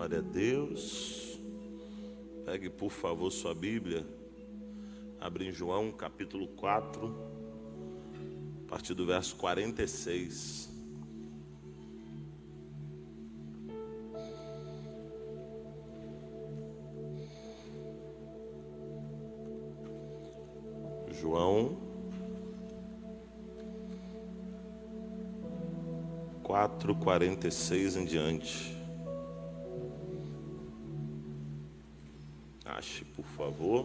Glória a Deus. Pegue, por favor, sua Bíblia. Abre em João, capítulo 4, a partir do verso 46. João 4:46 em diante. Ache, por favor.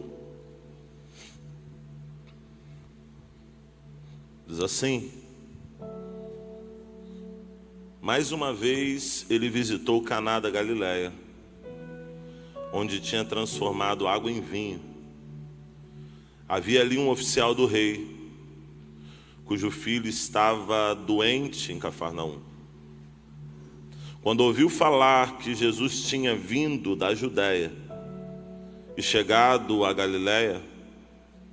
Diz assim: mais uma vez ele visitou Caná da Galileia, onde tinha transformado água em vinho. Havia ali um oficial do rei, cujo filho estava doente em Cafarnaum. Quando ouviu falar que Jesus tinha vindo da Judéia e chegado à Galileia,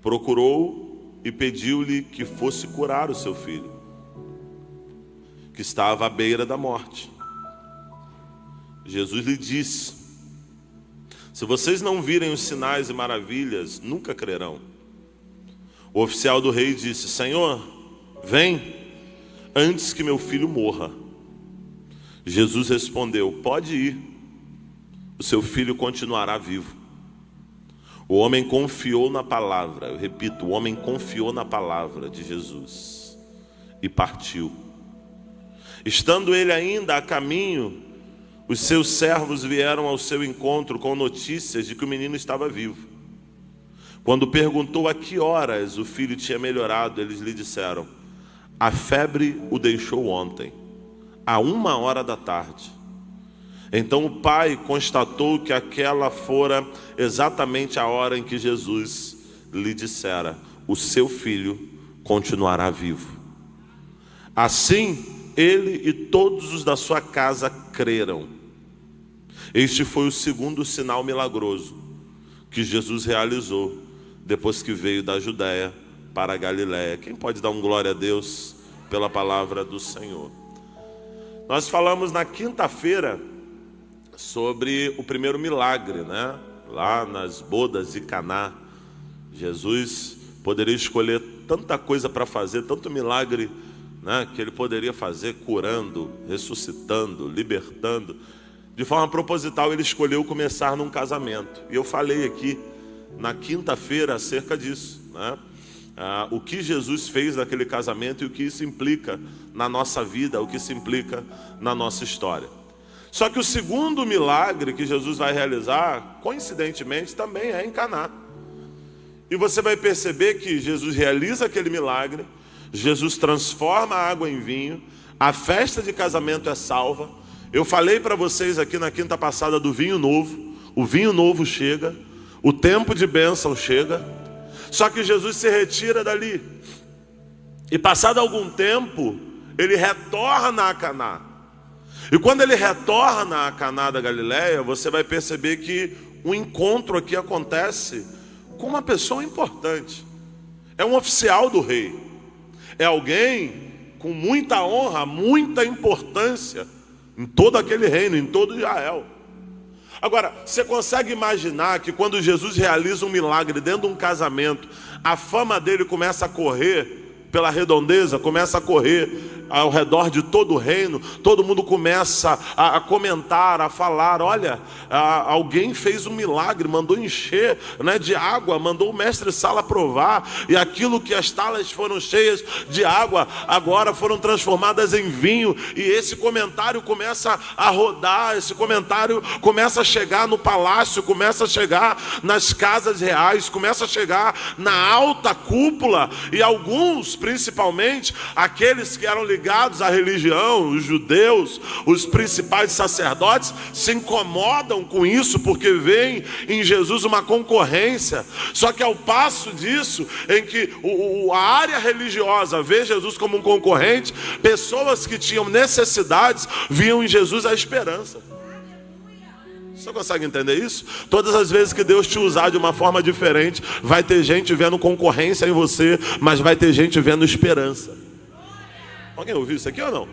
procurou e pediu-lhe que fosse curar o seu filho, que estava à beira da morte. Jesus lhe disse: se vocês não virem os sinais e maravilhas, nunca crerão. O oficial do rei disse: Senhor, vem, antes que meu filho morra. Jesus respondeu: pode ir, o seu filho continuará vivo. O homem confiou na palavra, eu repito, o homem confiou na palavra de Jesus e partiu. Estando ele ainda a caminho, os seus servos vieram ao seu encontro com notícias de que o menino estava vivo. Quando perguntou a que horas o filho tinha melhorado, eles lhe disseram: a febre o deixou ontem, à 1h da tarde. Então o pai constatou que aquela fora exatamente a hora em que Jesus lhe dissera: o seu filho continuará vivo. Assim ele e todos os da sua casa creram. Este foi o segundo sinal milagroso que Jesus realizou depois que veio da Judéia para a Galiléia. Quem pode dar um glória a Deus pela palavra do Senhor? Nós falamos na quinta-feira sobre o primeiro milagre, né? Lá nas bodas de Caná. Jesus poderia escolher tanta coisa para fazer, tanto milagre, né, que ele poderia fazer, curando, ressuscitando, libertando. De forma proposital, ele escolheu começar num casamento. E eu falei aqui na quinta-feira acerca disso, né? O que Jesus fez naquele casamento e o que isso implica na nossa vida, o que isso implica na nossa história. Só que o segundo milagre que Jesus vai realizar, coincidentemente, também é em Caná. E você vai perceber que Jesus realiza aquele milagre, Jesus transforma a água em vinho, a festa de casamento é salva. Eu falei para vocês aqui na quinta passada do vinho novo. O vinho novo chega, o tempo de bênção chega. Só que Jesus se retira dali. E passado algum tempo, ele retorna a Caná. E quando ele retorna a Caná da Galileia, você vai perceber que um encontro aqui acontece com uma pessoa importante. É um oficial do rei. É alguém com muita honra, muita importância em todo aquele reino, em todo Israel. Agora, você consegue imaginar que quando Jesus realiza um milagre dentro de um casamento, a fama dele começa a correr pela redondeza, começa a correr ao redor de todo o reino, todo mundo começa a comentar, a falar: olha, alguém fez um milagre, mandou encher, né, de água, mandou o mestre Sala provar, e aquilo que as talas foram cheias de água, agora foram transformadas em vinho. E esse comentário começa a rodar, esse comentário começa a chegar no palácio, começa a chegar nas casas reais, começa a chegar na alta cúpula, e alguns, principalmente aqueles que eram ligados à religião, os judeus, os principais sacerdotes, se incomodam com isso, porque veem em Jesus uma concorrência. Só que ao passo disso, em que a área religiosa vê Jesus como um concorrente, pessoas que tinham necessidades viam em Jesus a esperança. Você consegue entender isso? Todas as vezes que Deus te usar de uma forma diferente, vai ter gente vendo concorrência em você, mas vai ter gente vendo esperança. Alguém ouviu isso aqui ou não?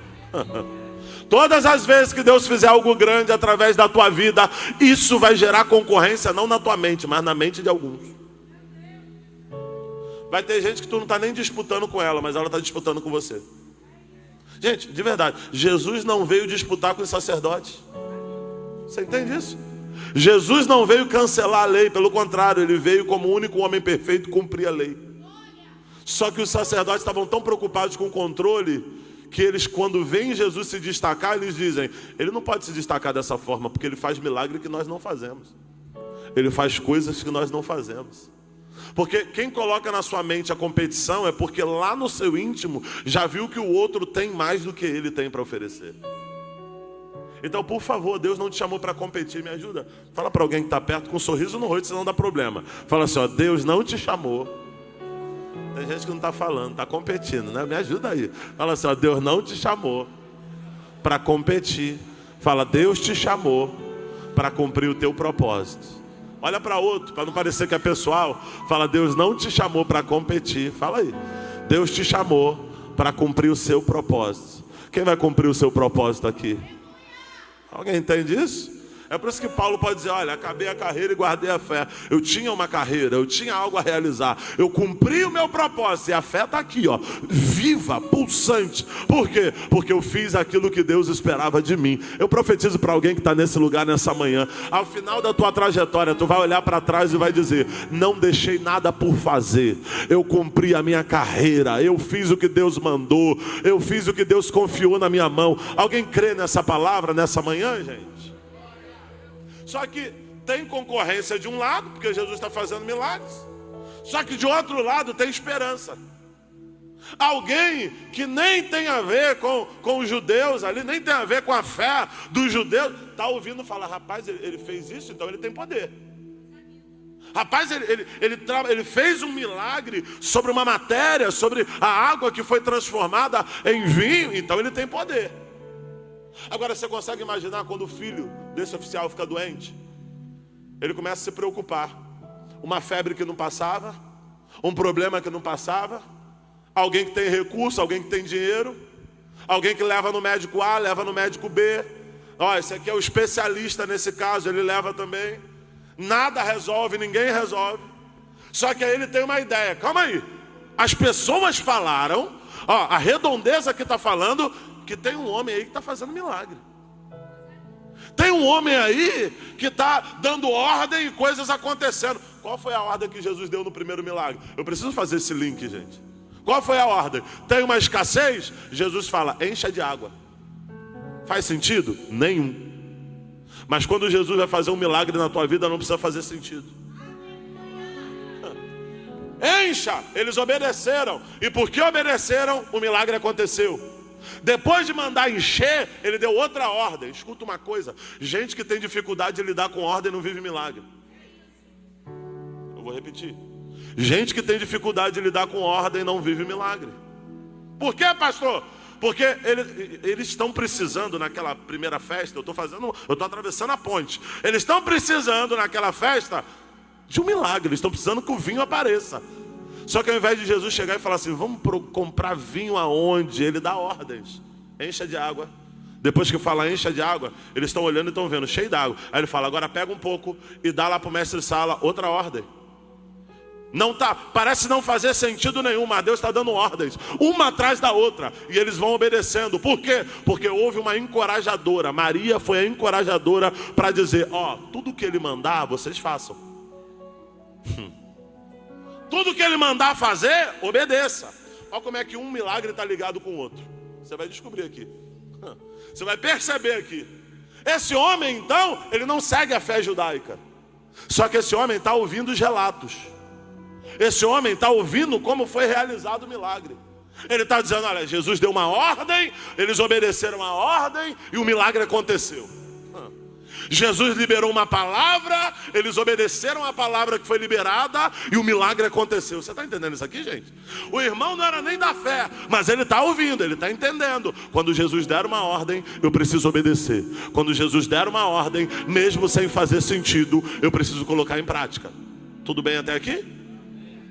Todas as vezes que Deus fizer algo grande através da tua vida, isso vai gerar concorrência, não na tua mente, mas na mente de alguns. Vai ter gente que tu não está nem disputando com ela, mas ela está disputando com você. Gente, de verdade, Jesus não veio disputar com os sacerdotes. Você entende isso? Jesus não veio cancelar a lei, pelo contrário, ele veio como único homem perfeito cumprir a lei. Só que os sacerdotes estavam tão preocupados com o controle, que eles, quando veem Jesus se destacar, eles dizem: ele não pode se destacar dessa forma, porque ele faz milagre que nós não fazemos. Ele faz coisas que nós não fazemos. Porque quem coloca na sua mente a competição é porque lá no seu íntimo já viu que o outro tem mais do que ele tem para oferecer. Então, por favor, Deus não te chamou para competir, me ajuda. Fala para alguém que está perto com um sorriso no rosto, senão dá problema. Fala assim, ó, Deus não te chamou. Tem gente que não está falando, está competindo, né? Me ajuda aí. Fala assim, ó, Deus não te chamou para competir. Fala, Deus te chamou para cumprir o teu propósito. Olha para outro, para não parecer que é pessoal. Fala, Deus não te chamou para competir. Fala aí. Deus te chamou para cumprir o seu propósito. Quem vai cumprir o seu propósito aqui? Alguém entende isso? É por isso que Paulo pode dizer, olha, acabei a carreira e guardei a fé. Eu tinha uma carreira, eu tinha algo a realizar. Eu cumpri o meu propósito e a fé está aqui, ó, viva, pulsante. Por quê? Porque eu fiz aquilo que Deus esperava de mim. Eu profetizo para alguém que está nesse lugar nessa manhã. Ao final da tua trajetória, tu vai olhar para trás e vai dizer, não deixei nada por fazer. Eu cumpri a minha carreira, eu fiz o que Deus mandou, eu fiz o que Deus confiou na minha mão. Alguém crê nessa palavra nessa manhã, gente? Só que tem concorrência de um lado, porque Jesus está fazendo milagres. Só que de outro lado tem esperança. Alguém que nem tem a ver com os judeus ali, nem tem a ver com a fé dos judeus, está ouvindo falar, rapaz, ele fez isso, então ele tem poder. Rapaz, ele fez um milagre sobre uma matéria, sobre a água que foi transformada em vinho, então ele tem poder. Agora você consegue imaginar quando o filho desse oficial fica doente? Ele começa a se preocupar. Uma febre que não passava, um problema que não passava, alguém que tem recurso, alguém que tem dinheiro, alguém que leva no médico A, leva no médico B. Ó, esse aqui é o especialista nesse caso, ele leva também. Nada resolve, ninguém resolve. Só que aí ele tem uma ideia, calma aí. As pessoas falaram, ó, a redondeza que está falando, que tem um homem aí que está fazendo milagre. Tem um homem aí que está dando ordem e coisas acontecendo. Qual foi a ordem que Jesus deu no primeiro milagre? Eu preciso fazer esse link, gente. Qual foi a ordem? Tem uma escassez? Jesus fala, encha de água. Faz sentido? Nenhum. Mas quando Jesus vai fazer um milagre na tua vida, não precisa fazer sentido. Encha! Eles obedeceram. E porque obedeceram, o milagre aconteceu. Depois de mandar encher, ele deu outra ordem. Escuta uma coisa, gente que tem dificuldade de lidar com ordem não vive milagre. Eu vou repetir. Gente que tem dificuldade de lidar com ordem não vive milagre. Por quê, pastor? Porque eles estão precisando naquela primeira festa, eu estou atravessando a ponte. Eles estão precisando naquela festa de um milagre, eles estão precisando que o vinho apareça. Só que ao invés de Jesus chegar e falar assim, vamos comprar vinho aonde? Ele dá ordens. Encha de água. Depois que fala encha de água, eles estão olhando e estão vendo, cheio d'água. Aí ele fala, agora pega um pouco e dá lá para o mestre de sala outra ordem. Não tá, parece não fazer sentido nenhum, mas Deus está dando ordens, uma atrás da outra, e eles vão obedecendo. Por quê? Porque houve uma encorajadora. Maria foi a encorajadora para dizer, ó, tudo que ele mandar, vocês façam. Tudo que ele mandar fazer, obedeça. Olha como é que um milagre está ligado com o outro. Você vai descobrir aqui. Você vai perceber aqui. Esse homem, então, ele não segue a fé judaica. Só que esse homem está ouvindo os relatos. Esse homem está ouvindo como foi realizado o milagre. Ele está dizendo, olha, Jesus deu uma ordem, eles obedeceram a ordem e o milagre aconteceu. Jesus liberou uma palavra, eles obedeceram a palavra que foi liberada e o milagre aconteceu. Você está entendendo isso aqui, gente? O irmão não era nem da fé, mas ele está ouvindo, ele está entendendo. Quando Jesus der uma ordem, eu preciso obedecer. Quando Jesus der uma ordem, mesmo sem fazer sentido, eu preciso colocar em prática. Tudo bem até aqui?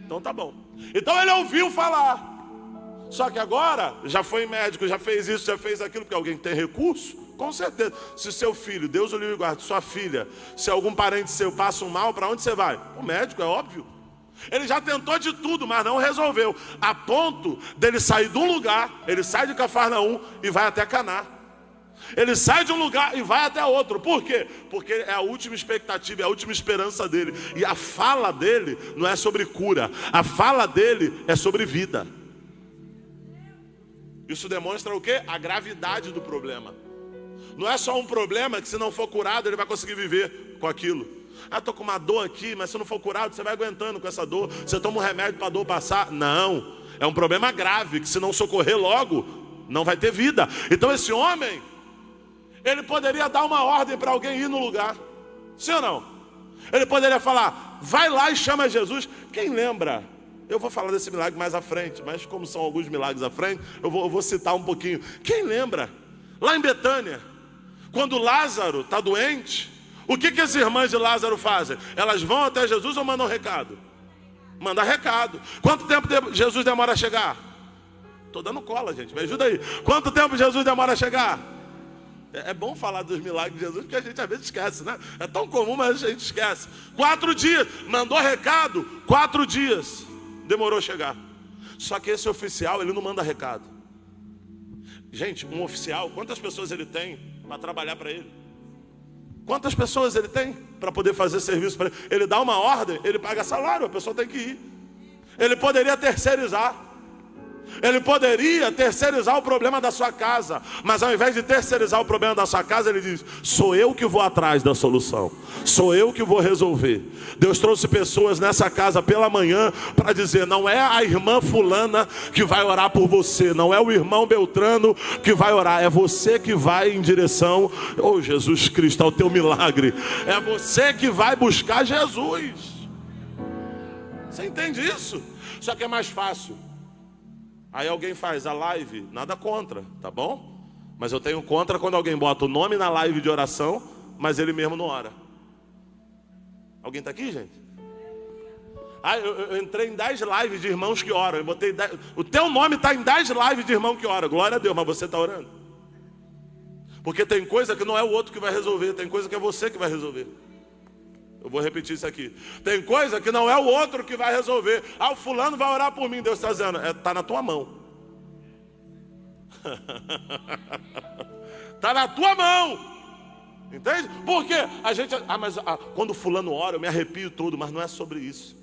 Então tá bom. Então ele ouviu falar. Só que agora, já foi médico, já fez isso, já fez aquilo, porque alguém que tem recurso, Com certeza. Se seu filho, Deus o livre e guarde, sua filha, se algum parente seu passa um mal, para onde você vai? O médico, é óbvio. Ele já tentou de tudo, mas não resolveu. A ponto dele sair de um lugar, ele sai de Cafarnaum e vai até Caná. Ele sai de um lugar e vai até outro. Por quê? Porque é a última expectativa, é a última esperança dele. E a fala dele não é sobre cura. A fala dele é sobre vida. Isso demonstra o quê? A gravidade do problema. Não é só um problema que se não for curado ele vai conseguir viver com aquilo. Ah, estou com uma dor aqui, mas se não for curado você vai aguentando com essa dor. Você toma um remédio para a dor passar. Não, é um problema grave que se não socorrer logo, não vai ter vida. Então esse homem, ele poderia dar uma ordem para alguém ir no lugar. Sim ou não? Ele poderia falar, vai lá e chama Jesus. Quem lembra? Eu vou falar desse milagre mais à frente, mas como são alguns milagres à frente, eu vou citar um pouquinho. Quem lembra? Lá em Betânia, quando Lázaro está doente, o que as irmãs de Lázaro fazem? Elas vão até Jesus ou mandam recado? Manda recado. Quanto tempo Jesus demora a chegar? Estou dando cola, gente, me ajuda aí. Quanto tempo Jesus demora a chegar? É bom falar dos milagres de Jesus, porque a gente às vezes esquece, né? É tão comum, mas a gente esquece. 4 dias, mandou recado, 4 dias, demorou a chegar. Só que esse oficial, ele não manda recado. Gente, um oficial, quantas pessoas ele tem para trabalhar para ele? Quantas pessoas ele tem para poder fazer serviço para ele? Ele dá uma ordem, ele paga salário, a pessoa tem que ir. Ele poderia terceirizar. Ele poderia terceirizar o problema da sua casa, mas ao invés de terceirizar o problema da sua casa, ele diz, sou eu que vou atrás da solução, sou eu que vou resolver. Deus trouxe pessoas nessa casa pela manhã para dizer, não é a irmã fulana que vai orar por você, não é o irmão Beltrano que vai orar, é você que vai em direção, oh Jesus Cristo, ao teu milagre, é você que vai buscar Jesus. Você entende isso? Só que é mais fácil. Aí alguém faz a live, nada contra, tá bom? Mas eu tenho contra quando alguém bota o nome na live de oração, mas ele mesmo não ora. Alguém está aqui, gente? Ah, eu entrei em 10 lives de irmãos que oram. Eu botei 10, o teu nome está em 10 lives de irmão que ora. Glória a Deus, mas você está orando. Porque tem coisa que não é o outro que vai resolver, tem coisa que é você que vai resolver. Eu vou repetir isso aqui. Tem coisa que não é o outro que vai resolver. Ah, o fulano vai orar por mim. Deus está dizendo, está na tua mão. Está na tua mão. Entende? Por quê? A gente, quando o fulano ora, eu me arrepio todo. Mas não é sobre isso.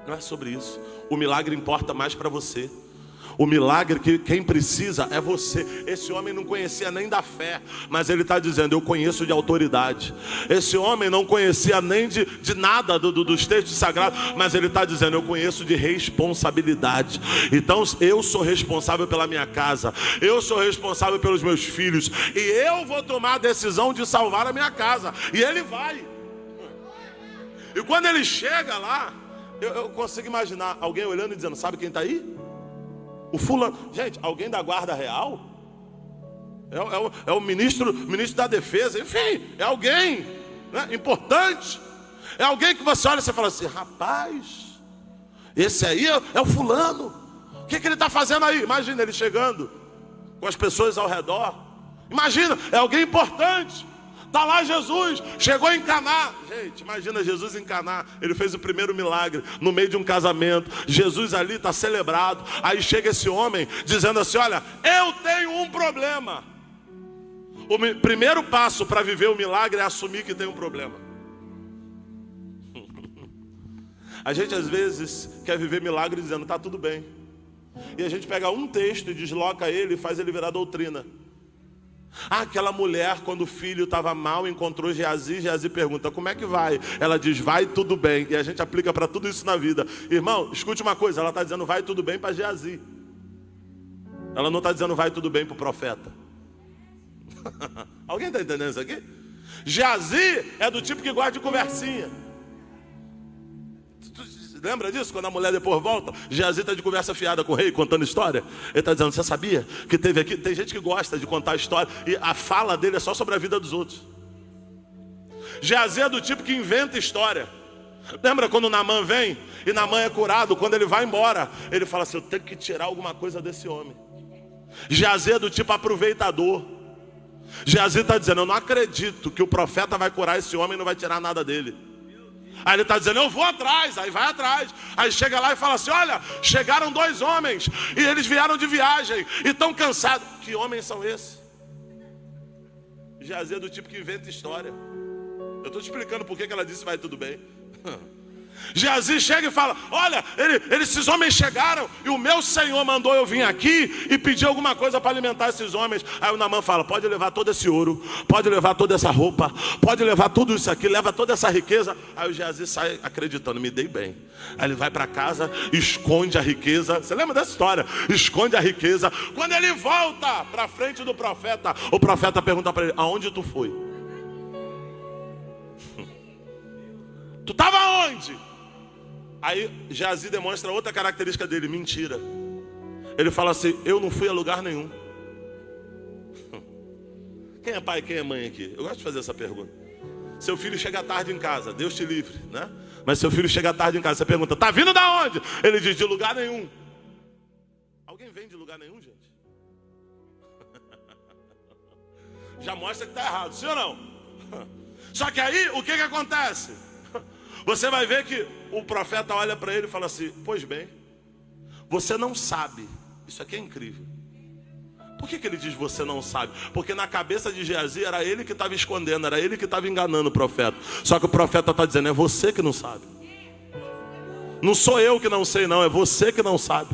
Não é sobre isso. O milagre importa mais para você. O milagre que quem precisa é você. Esse homem não conhecia nem da fé, mas ele está dizendo, eu conheço de autoridade. Esse homem não conhecia nem de nada dos textos sagrados, mas ele está dizendo, eu conheço de responsabilidade. Então eu sou responsável pela minha casa, eu sou responsável pelos meus filhos, e eu vou tomar a decisão de salvar a minha casa. E ele vai. E quando ele chega lá, eu consigo imaginar alguém olhando e dizendo, sabe quem está aí? O fulano, gente, alguém da guarda real? É o ministro da defesa, enfim, é alguém, né, importante. É alguém que você olha e você fala assim, rapaz, esse aí é o fulano. O que ele está fazendo aí? Imagina ele chegando com as pessoas ao redor. Imagina, é alguém importante. Está lá Jesus, chegou em Caná. Gente, imagina Jesus em Caná. Ele fez o primeiro milagre no meio de um casamento. Jesus ali está celebrado. Aí chega esse homem dizendo assim, olha, eu tenho um problema. O primeiro passo para viver o milagre é assumir que tem um problema. A gente às vezes quer viver milagre dizendo, está tudo bem. E a gente pega um texto e desloca ele e faz ele virar doutrina. Ah, aquela mulher, quando o filho estava mal, encontrou Geazi. Geazi pergunta, como é que vai? Ela diz, vai tudo bem. E a gente aplica para tudo isso na vida. Irmão, escute uma coisa, ela está dizendo, vai tudo bem para Geazi. Ela não está dizendo, vai tudo bem para o profeta. Alguém está entendendo isso aqui? Geazi é do tipo que gosta de conversinha. Lembra disso? Quando a mulher depois volta, Geazi está de conversa fiada com o rei, contando história. Ele está dizendo, você sabia que teve aqui? Tem gente que gosta de contar história e a fala dele é só sobre a vida dos outros. Geazi é do tipo que inventa história. Lembra quando Naamã vem e Naamã é curado? Quando ele vai embora, ele fala assim, eu tenho que tirar alguma coisa desse homem. Geazi é do tipo aproveitador. Geazi está dizendo, eu não acredito que o profeta vai curar esse homem e não vai tirar nada dele. Aí ele está dizendo, eu vou atrás. Aí vai atrás. Aí chega lá e fala assim, olha, chegaram 2 homens e eles vieram de viagem e estão cansados. Que homens são esses? Geazi é do tipo que inventa história. Eu estou te explicando por que ela disse vai tudo bem. Geazi chega e fala, olha, esses homens chegaram e o meu senhor mandou eu vir aqui e pedir alguma coisa para alimentar esses homens. Aí o Naamã fala, pode levar todo esse ouro, pode levar toda essa roupa, pode levar tudo isso aqui, leva toda essa riqueza. Aí o Geazi sai acreditando, me dei bem. Aí ele vai para casa, esconde a riqueza. Você lembra dessa história? Esconde a riqueza. Quando ele volta para frente do profeta, o profeta pergunta para ele, aonde tu foi? Tu estava onde? Aí Geazi demonstra outra característica dele, mentira. Ele fala assim, eu não fui a lugar nenhum. Quem é pai e quem é mãe aqui? Eu gosto de fazer essa pergunta. Seu filho chega tarde em casa, Deus te livre, né? Mas seu filho chega tarde em casa, você pergunta, tá vindo da onde? Ele diz, de lugar nenhum. Alguém vem de lugar nenhum, gente? Já mostra que tá errado, sim ou não? Só que aí, o que acontece? Você vai ver que o profeta olha para ele e fala assim, pois bem, você não sabe. Isso aqui é incrível. Por que ele diz você não sabe? Porque na cabeça de Geazi era ele que estava escondendo, era ele que estava enganando o profeta. Só que o profeta está dizendo, é você que não sabe. Não sou eu que não sei não, é você que não sabe.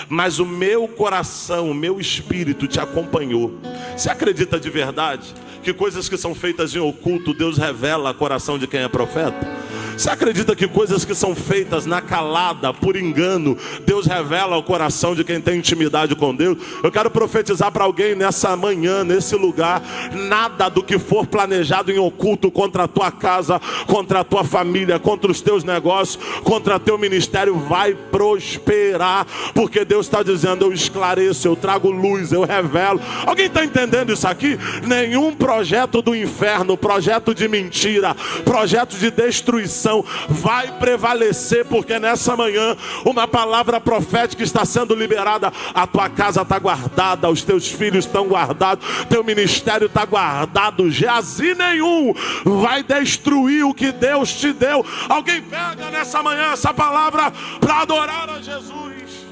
Mas o meu coração, o meu espírito te acompanhou. Você acredita de verdade que coisas que são feitas em oculto, Deus revela o coração de quem é profeta? Você acredita que coisas que são feitas na calada, por engano, Deus revela o coração de quem tem intimidade com Deus? Eu quero profetizar para alguém nessa manhã, nesse lugar, nada do que for planejado em oculto contra a tua casa, contra a tua família, contra os teus negócios, contra teu ministério vai prosperar, porque Deus está dizendo, eu esclareço, eu trago luz, eu revelo. Alguém está entendendo isso aqui? Nenhum projeto do inferno, projeto de mentira, projeto de destruição vai prevalecer, porque nessa manhã uma palavra profética está sendo liberada. A tua casa está guardada, os teus filhos estão guardados, teu ministério está guardado. Geazi nenhum vai destruir o que Deus te deu. Alguém pega nessa manhã essa palavra para adorar a Jesus.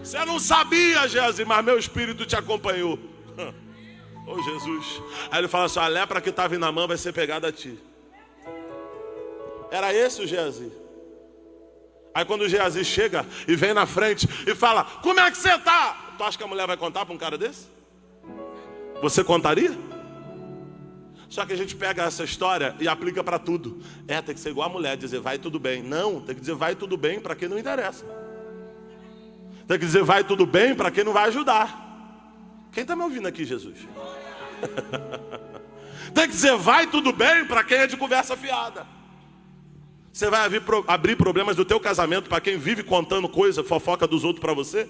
Você não sabia, Geazi, mas meu espírito te acompanhou. Oh Jesus. Aí ele fala assim, a lepra que estava na mão vai ser pegada a ti. Era esse o Geazi. Aí quando o Geazi chega e vem na frente e fala, como é que você está? Tu acha que a mulher vai contar para um cara desse? Você contaria? Só que a gente pega essa história e aplica para tudo. Tem que ser igual a mulher, dizer vai tudo bem. Não, tem que dizer vai tudo bem para quem não interessa. Tem que dizer vai tudo bem para quem não vai ajudar. Quem está me ouvindo aqui, Jesus? Tem que dizer vai tudo bem para quem é de conversa fiada. Você vai abrir problemas do teu casamento para quem vive contando coisa, fofoca dos outros para você?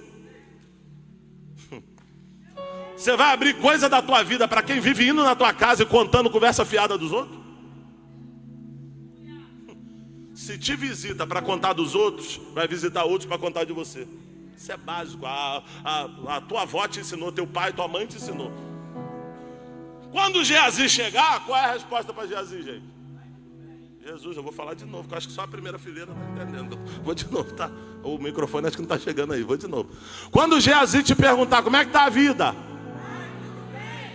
Você vai abrir coisa da tua vida para quem vive indo na tua casa e contando conversa fiada dos outros? Se te visita para contar dos outros, vai visitar outros para contar de você. Isso é básico. A tua avó te ensinou, teu pai, tua mãe te ensinou. Quando Geazi chegar, qual é a resposta para Geazi, gente? Jesus, eu vou falar de novo, porque eu acho que só a primeira fileira está entendendo. Vou de novo, tá? O microfone acho que não está chegando aí, vou de novo. Quando Geazi te perguntar como é que está a vida,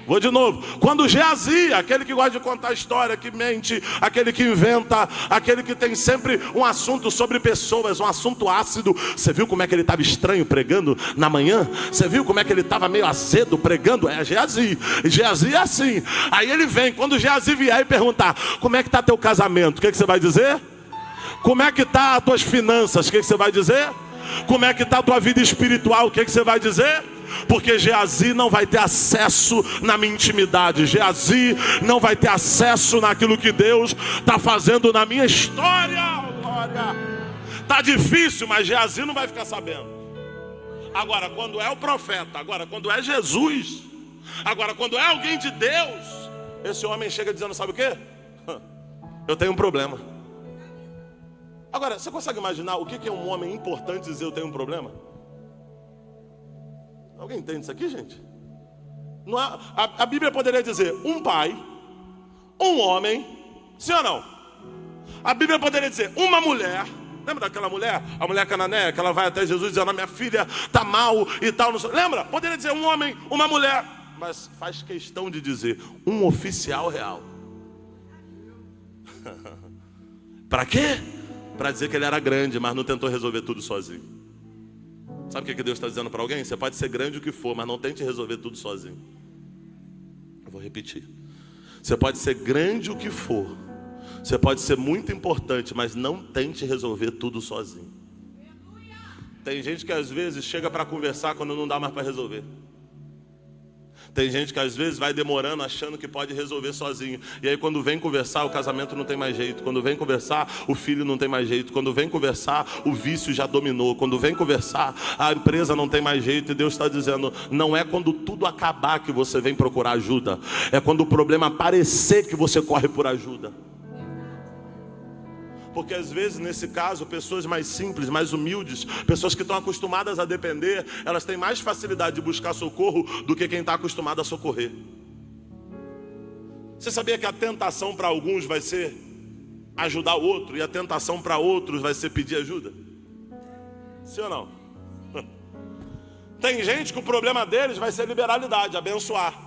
vou de novo. Quando Geazi, aquele que gosta de contar história, que mente, aquele que inventa, aquele que tem sempre um assunto sobre pessoas, um assunto ácido. Você viu como é que ele estava estranho pregando na manhã? Você viu como é que ele estava meio azedo pregando? É Geazi. Geazi é assim. Aí ele vem, quando Geazi vier e perguntar, como é que está teu casamento? O que você vai dizer? Como é que está as tuas finanças? O que você vai dizer? Como é que está a tua vida espiritual? O que você vai dizer? Porque Geazi não vai ter acesso na minha intimidade. Geazi não vai ter acesso naquilo que Deus está fazendo na minha história. Glória. Tá difícil, mas Geazi não vai ficar sabendo. Agora, quando é o profeta, agora, quando é Jesus, agora, quando é alguém de Deus, esse homem chega dizendo, sabe o quê? Eu tenho um problema. Agora, você consegue imaginar o que é um homem importante dizer eu tenho um problema? Alguém entende isso aqui, gente? Não é, a Bíblia poderia dizer um pai, um homem, sim ou não? A Bíblia poderia dizer uma mulher. Lembra daquela mulher? A mulher cananeia, que ela vai até Jesus dizendo: minha filha está mal e tal. Não sei. Lembra? Poderia dizer um homem, uma mulher. Mas faz questão de dizer um oficial real. Para quê? Para dizer que ele era grande, mas não tentou resolver tudo sozinho. Sabe o que Deus está dizendo para alguém? Você pode ser grande o que for, mas não tente resolver tudo sozinho. Eu vou repetir. Você pode ser grande o que for, você pode ser muito importante, mas não tente resolver tudo sozinho. Tem gente que às vezes chega para conversar quando não dá mais para resolver. Tem gente que às vezes vai demorando achando que pode resolver sozinho. E aí quando vem conversar, o casamento não tem mais jeito. Quando vem conversar, o filho não tem mais jeito. Quando vem conversar, o vício já dominou. Quando vem conversar, a empresa não tem mais jeito. E Deus está dizendo: não é quando tudo acabar que você vem procurar ajuda. É quando o problema aparecer que você corre por ajuda. Porque às vezes, nesse caso, pessoas mais simples, mais humildes, pessoas que estão acostumadas a depender, elas têm mais facilidade de buscar socorro do que quem está acostumado a socorrer. Você sabia que a tentação para alguns vai ser ajudar o outro, e a tentação para outros vai ser pedir ajuda? Sim ou não? Tem gente que o problema deles vai ser liberalidade, abençoar.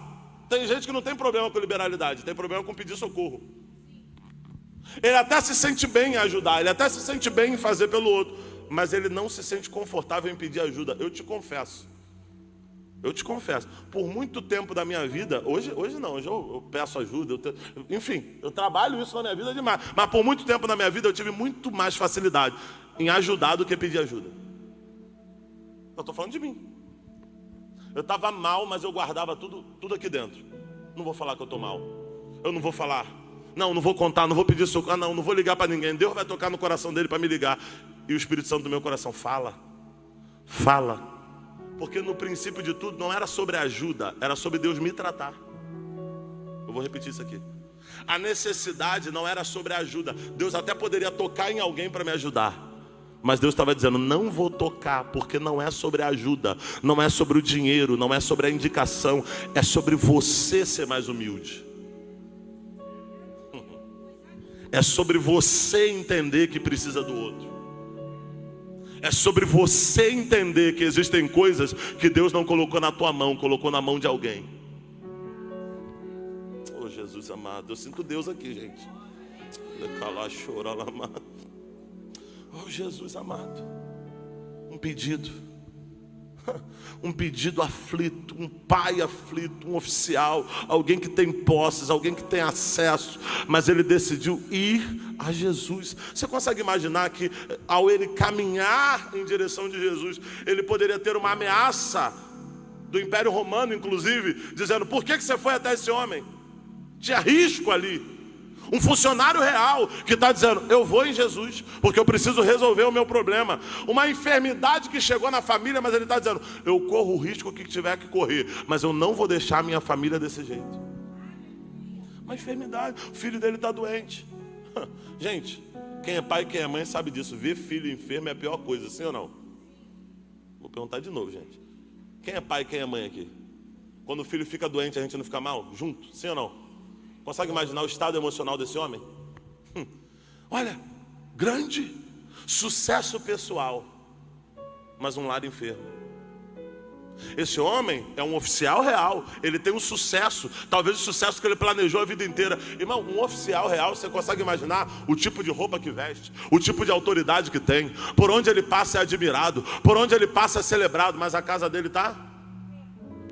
Tem gente que não tem problema com liberalidade, tem problema com pedir socorro. Ele até se sente bem em ajudar, ele até se sente bem em fazer pelo outro, mas ele não se sente confortável em pedir ajuda. Eu te confesso, por muito tempo da minha vida, hoje não, hoje eu peço ajuda, enfim, eu trabalho isso na minha vida demais, mas por muito tempo na minha vida eu tive muito mais facilidade em ajudar do que pedir ajuda. Eu estou falando de mim. Eu estava mal, mas eu guardava tudo aqui dentro. Não vou falar que eu estou mal, eu não vou falar. Não vou contar, não vou pedir socorro, não vou ligar para ninguém. Deus vai tocar no coração dele para me ligar. E o Espírito Santo do meu coração fala. Porque no princípio de tudo não era sobre ajuda, era sobre Deus me tratar. Eu vou repetir isso aqui. A necessidade não era sobre ajuda. Deus até poderia tocar em alguém para me ajudar, mas Deus estava dizendo: não vou tocar, porque não é sobre a ajuda, não é sobre o dinheiro, não é sobre a indicação, é sobre você ser mais humilde. É sobre você entender que precisa do outro. É sobre você entender que existem coisas que Deus não colocou na tua mão, colocou na mão de alguém. Oh, Jesus amado, eu sinto Deus aqui, gente. Oh, Jesus amado, um pedido aflito, um pai aflito, um oficial, alguém que tem posses, alguém que tem acesso, mas ele decidiu ir a Jesus. Você consegue imaginar que ao ele caminhar em direção de Jesus, ele poderia ter uma ameaça do Império Romano, inclusive, dizendo: por que você foi até esse homem? Tinha risco ali. Um funcionário real que está dizendo: eu vou em Jesus, porque eu preciso resolver o meu problema. Uma enfermidade que chegou na família, mas ele está dizendo: eu corro o risco que tiver que correr, mas eu não vou deixar a minha família desse jeito. Uma enfermidade, o filho dele está doente. Gente, quem é pai e quem é mãe sabe disso. Ver filho enfermo é a pior coisa, sim ou não? Vou perguntar de novo, gente. Quem é pai e quem é mãe aqui? Quando o filho fica doente, a gente não fica mal? Junto, sim ou não? Consegue imaginar o estado emocional desse homem? Olha, grande sucesso pessoal, mas um lar enfermo. Esse homem é um oficial real, ele tem um sucesso, talvez o sucesso que ele planejou a vida inteira. Irmão, um oficial real, você consegue imaginar o tipo de roupa que veste, o tipo de autoridade que tem, por onde ele passa é admirado, por onde ele passa é celebrado, mas a casa dele está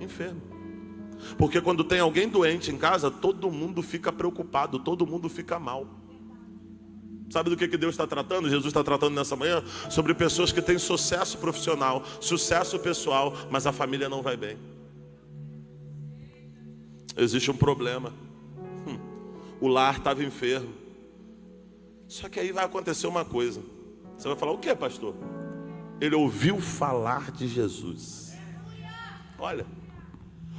enfermo. Porque quando tem alguém doente em casa, todo mundo fica preocupado, todo mundo fica mal. Sabe do que Deus está tratando? Jesus está tratando nessa manhã sobre pessoas que têm sucesso profissional, sucesso pessoal, mas a família não vai bem. Existe um problema. O lar estava enfermo. Só que aí vai acontecer uma coisa. Você vai falar: o que, pastor? Ele ouviu falar de Jesus. Olha,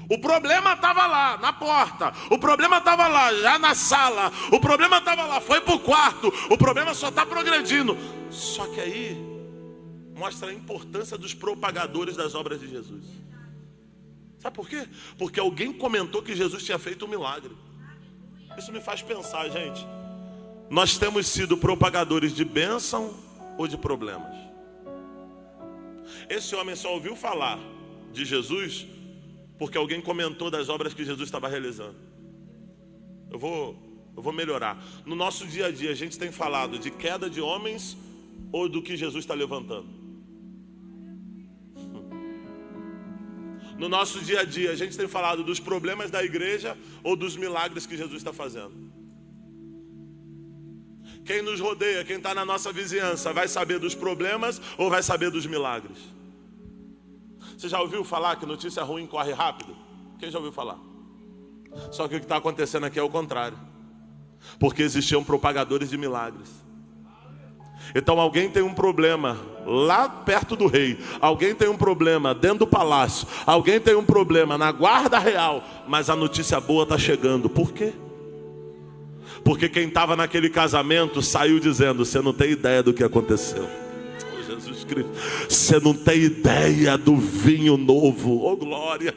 o problema estava lá, na porta. O problema estava lá, já na sala. O problema estava lá, foi para o quarto. O problema só está progredindo. Só que aí mostra a importância dos propagadores das obras de Jesus. Sabe por quê? Porque alguém comentou que Jesus tinha feito um milagre. Isso me faz pensar, gente. Nós temos sido propagadores de bênção ou de problemas? Esse homem só ouviu falar de Jesus porque alguém comentou das obras que Jesus estava realizando. Eu vou melhorar. No nosso dia a dia, a gente tem falado de queda de homens ou do que Jesus está levantando? No nosso dia a dia, a gente tem falado dos problemas da igreja ou dos milagres que Jesus está fazendo? Quem nos rodeia, quem está na nossa vizinhança, vai saber dos problemas ou vai saber dos milagres? Você já ouviu falar que notícia ruim corre rápido? Quem já ouviu falar? Só que o que está acontecendo aqui é o contrário. Porque existiam propagadores de milagres. Então alguém tem um problema lá perto do rei, alguém tem um problema dentro do palácio, alguém tem um problema na guarda real, mas a notícia boa está chegando. Por quê? Porque quem estava naquele casamento saiu dizendo: você não tem ideia do que aconteceu. Jesus Cristo, você não tem ideia do vinho novo, oh glória.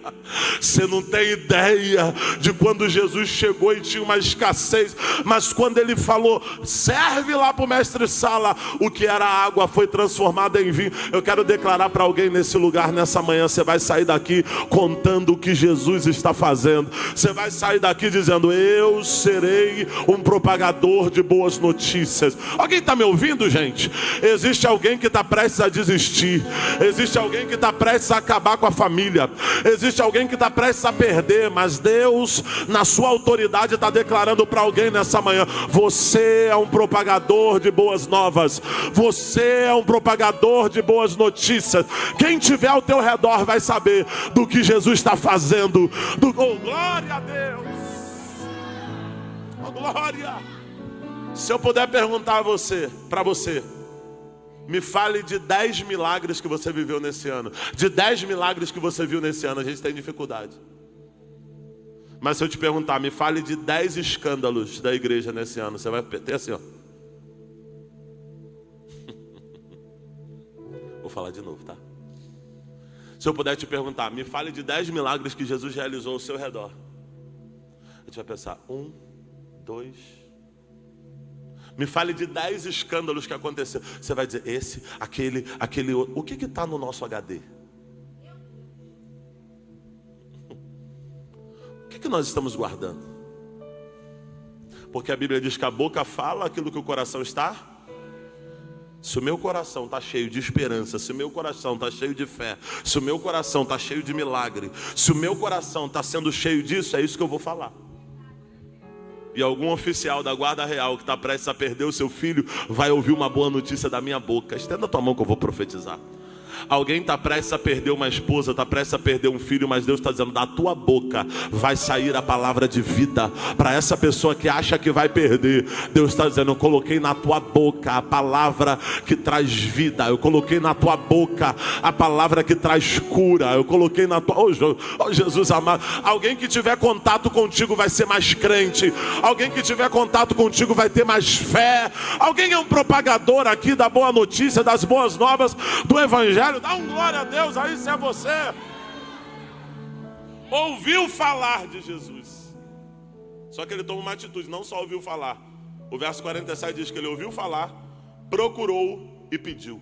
Você não tem ideia de quando Jesus chegou e tinha uma escassez, mas quando ele falou: serve lá para o mestre Sala, o que era água foi transformado em vinho. Eu quero declarar para alguém nesse lugar, nessa manhã: você vai sair daqui contando o que Jesus está fazendo. Você vai sair daqui dizendo: eu serei um propagador de boas notícias. Alguém está me ouvindo, gente? Existe alguém que está prestes a desistir, existe alguém que está prestes a acabar com a família, existe alguém que está prestes a perder, mas Deus, na sua autoridade, está declarando para alguém nessa manhã: você é um propagador de boas novas, você é um propagador de boas notícias. Quem tiver ao teu redor vai saber do que Jesus está fazendo. Oh, glória a Deus, oh, glória. Se eu puder perguntar para você, me fale de 10 milagres que você viveu nesse ano. De 10 milagres que você viu nesse ano, a gente tem dificuldade. Mas se eu te perguntar, me fale de 10 escândalos da igreja nesse ano, você vai ter assim, ó. Vou falar de novo, tá? Se eu puder te perguntar, me fale de 10 milagres que Jesus realizou ao seu redor, a gente vai pensar: 1, 2... Me fale de 10 escândalos que aconteceram. Você vai dizer: esse, aquele outro. O que está no nosso HD? O que nós estamos guardando? Porque a Bíblia diz que a boca fala aquilo que o coração está. Se o meu coração está cheio de esperança, se o meu coração está cheio de fé, se o meu coração está cheio de milagre, se o meu coração está sendo cheio disso, é isso que eu vou falar. E algum oficial da guarda real que está prestes a perder o seu filho vai ouvir uma boa notícia da minha boca. Estenda a tua mão que eu vou profetizar. Alguém está prestes a perder uma esposa, está prestes a perder um filho, mas Deus está dizendo: da tua boca vai sair a palavra de vida. Para essa pessoa que acha que vai perder, Deus está dizendo: eu coloquei na tua boca a palavra que traz vida, eu coloquei na tua boca a palavra que traz cura, eu coloquei na tua... Oh, Jesus amado, alguém que tiver contato contigo vai ser mais crente, alguém que tiver contato contigo vai ter mais fé. Alguém é um propagador aqui da boa notícia, das boas novas, do evangelho? Dá um glória a Deus aí se é você. Ouviu falar de Jesus, só que ele toma uma atitude, não só ouviu falar. O verso 47 diz que ele ouviu falar, procurou e pediu.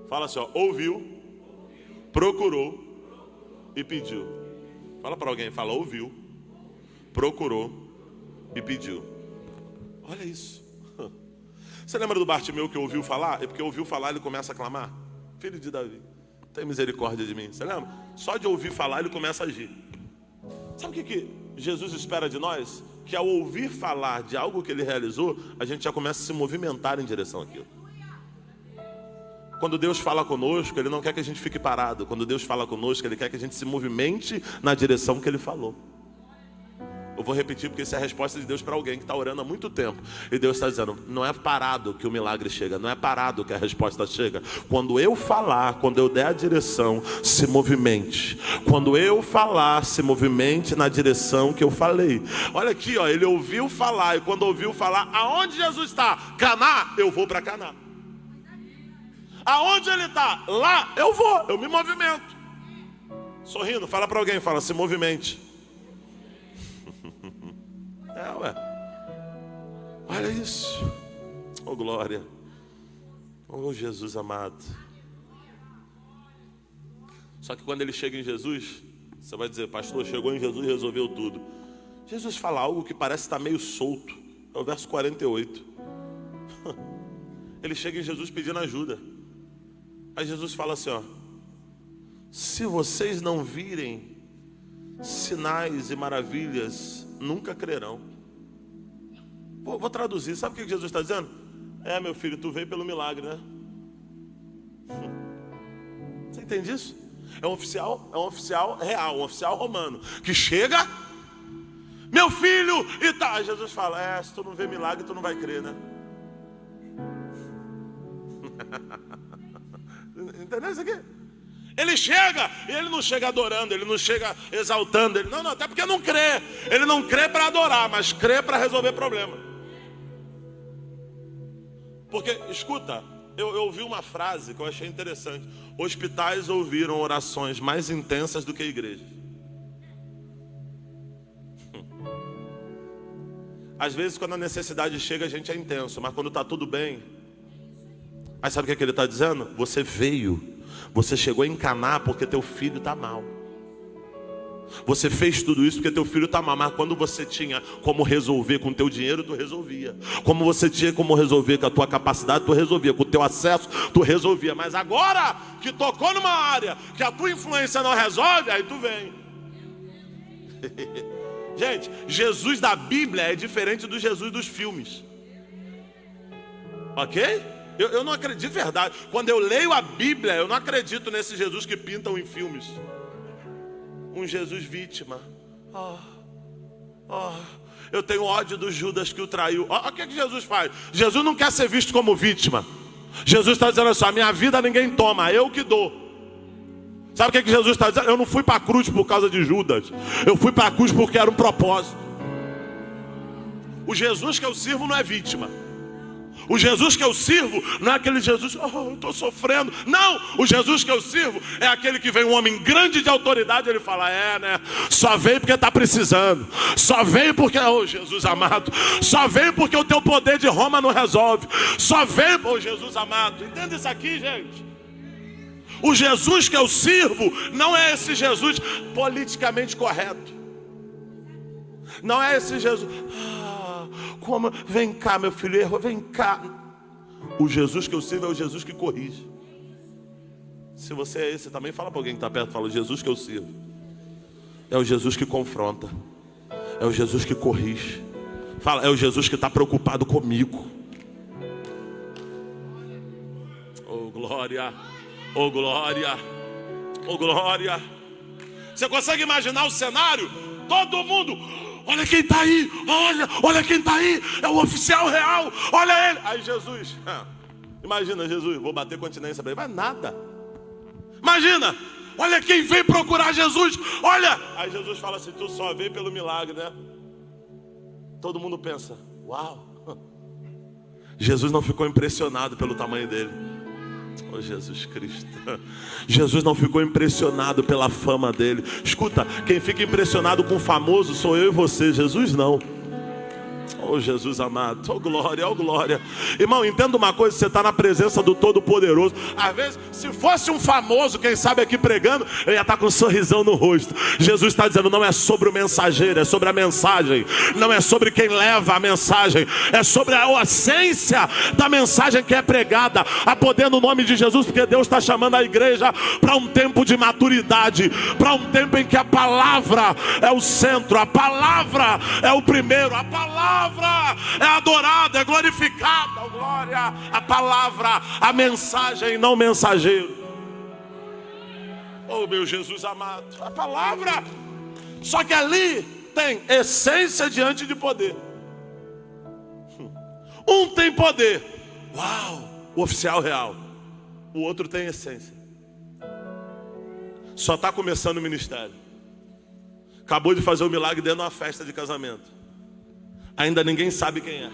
Fala assim, ó: ouviu, procurou e pediu. Fala para alguém, fala: ouviu, procurou e pediu. Olha isso. Você lembra do Bartimeu que ouviu falar? É porque ouviu falar, ele começa a clamar: filho de Davi, tem misericórdia de mim. Você lembra? Só de ouvir falar ele começa a agir. Sabe o que Jesus espera de nós? Que ao ouvir falar de algo que ele realizou, a gente já começa a se movimentar em direção àquilo. Quando Deus fala conosco, Ele não quer que a gente fique parado. Quando Deus fala conosco, Ele quer que a gente se movimente na direção que Ele falou. Eu vou repetir porque isso é a resposta de Deus para alguém que está orando há muito tempo. E Deus está dizendo: não é parado que o milagre chega, não é parado que a resposta chega. Quando eu falar, quando eu der a direção, se movimente. Quando eu falar, se movimente na direção que eu falei. Olha aqui, ó, ele ouviu falar, e quando ouviu falar, aonde Jesus está? Caná, eu vou para Caná. Aonde ele está? Lá, eu vou, eu me movimento. Sorrindo, fala para alguém, fala, se movimente. Ué. Olha isso. Oh, glória. Oh, Jesus amado. Só que quando ele chega em Jesus, você vai dizer, pastor, chegou em Jesus e resolveu tudo. Jesus fala algo que parece estar meio solto. É o verso 48. Ele chega em Jesus pedindo ajuda. Aí Jesus fala assim, ó: se vocês não virem sinais e maravilhas, nunca crerão. Vou traduzir, sabe o que Jesus está dizendo? Meu filho, tu veio pelo milagre, né? Você entende isso? É um oficial real, um oficial romano, que chega, meu filho, e tá. Aí Jesus fala, se tu não vê milagre, tu não vai crer, né? Entendeu isso aqui? Ele chega, e ele não chega adorando, ele não chega exaltando, ele, não, até porque não crê. Ele não crê para adorar, mas crê para resolver problema. Porque, escuta, eu ouvi uma frase que eu achei interessante. Hospitais ouviram orações mais intensas do que igrejas. Às vezes quando a necessidade chega a gente é intenso, mas quando está tudo bem. Aí sabe o que ele está dizendo? Você veio, você chegou em Caná porque teu filho está mal. Você fez tudo isso porque teu filho está mal. Mas quando você tinha como resolver com o teu dinheiro, tu resolvia. Como você tinha como resolver com a tua capacidade, tu resolvia. Com o teu acesso, tu resolvia. Mas agora que tocou numa área que a tua influência não resolve, aí tu vem. Gente, Jesus da Bíblia é diferente do Jesus dos filmes. Ok? Eu não acredito de verdade. Quando eu leio a Bíblia, eu não acredito nesse Jesus que pintam em filmes. Um Jesus vítima. Eu tenho ódio do Judas que o traiu. O que Jesus faz? Jesus não quer ser visto como vítima. Jesus está dizendo assim, a minha vida ninguém toma, eu que dou. Sabe o que Jesus está dizendo? Eu não fui para a cruz por causa de Judas. Eu fui para a cruz porque era um propósito. O Jesus que eu sirvo não é vítima. O Jesus que eu sirvo não é aquele Jesus, eu estou sofrendo. Não, o Jesus que eu sirvo é aquele que vem um homem grande de autoridade. Ele fala, né? Só veio porque está precisando. Só veio porque, Jesus amado. Só veio porque o teu poder de Roma não resolve. Só veio, Jesus amado. Entenda isso aqui, gente. O Jesus que eu sirvo não é esse Jesus politicamente correto. Não é esse Jesus... Como? Vem cá, meu filho, errou, vem cá. O Jesus que eu sirvo é o Jesus que corrige. Se você é esse, também fala para alguém que está perto. Fala, o Jesus que eu sirvo é o Jesus que confronta. É o Jesus que corrige. Fala, é o Jesus que está preocupado comigo. Oh glória, oh glória, oh glória. Você consegue imaginar o cenário? Todo mundo... Olha quem está aí, olha quem está aí, é o oficial real, olha ele. Aí Jesus, imagina Jesus, vou bater continência para ele, mas nada. Imagina, olha quem veio procurar Jesus, olha. Aí Jesus fala assim, tu só veio pelo milagre, né? Todo mundo pensa, uau. Jesus não ficou impressionado pelo tamanho dele. Oh Jesus Cristo. Jesus não ficou impressionado pela fama dele. Escuta, quem fica impressionado com o famoso sou eu e você, Jesus não. Oh Jesus amado, oh glória, oh glória. Irmão, entenda uma coisa, você está na presença do Todo-Poderoso. Às vezes, se fosse um famoso, quem sabe aqui pregando, eu ia estar com um sorrisão no rosto. Jesus está dizendo, não é sobre o mensageiro, é sobre a mensagem. Não é sobre quem leva a mensagem, é sobre a essência da mensagem que é pregada. A poder no nome de Jesus, porque Deus está chamando a igreja para um tempo de maturidade, para um tempo em que a palavra é o centro, a palavra é o primeiro, a palavra é adorada, é glorificada, oh glória, a palavra, a mensagem, não mensageiro. Oh meu Jesus amado, a palavra. Só que ali tem essência diante de poder. Um tem poder, uau, o oficial real. O outro tem essência. Só está começando o ministério. Acabou de fazer o milagre dentro de uma festa de casamento. Ainda ninguém sabe quem é.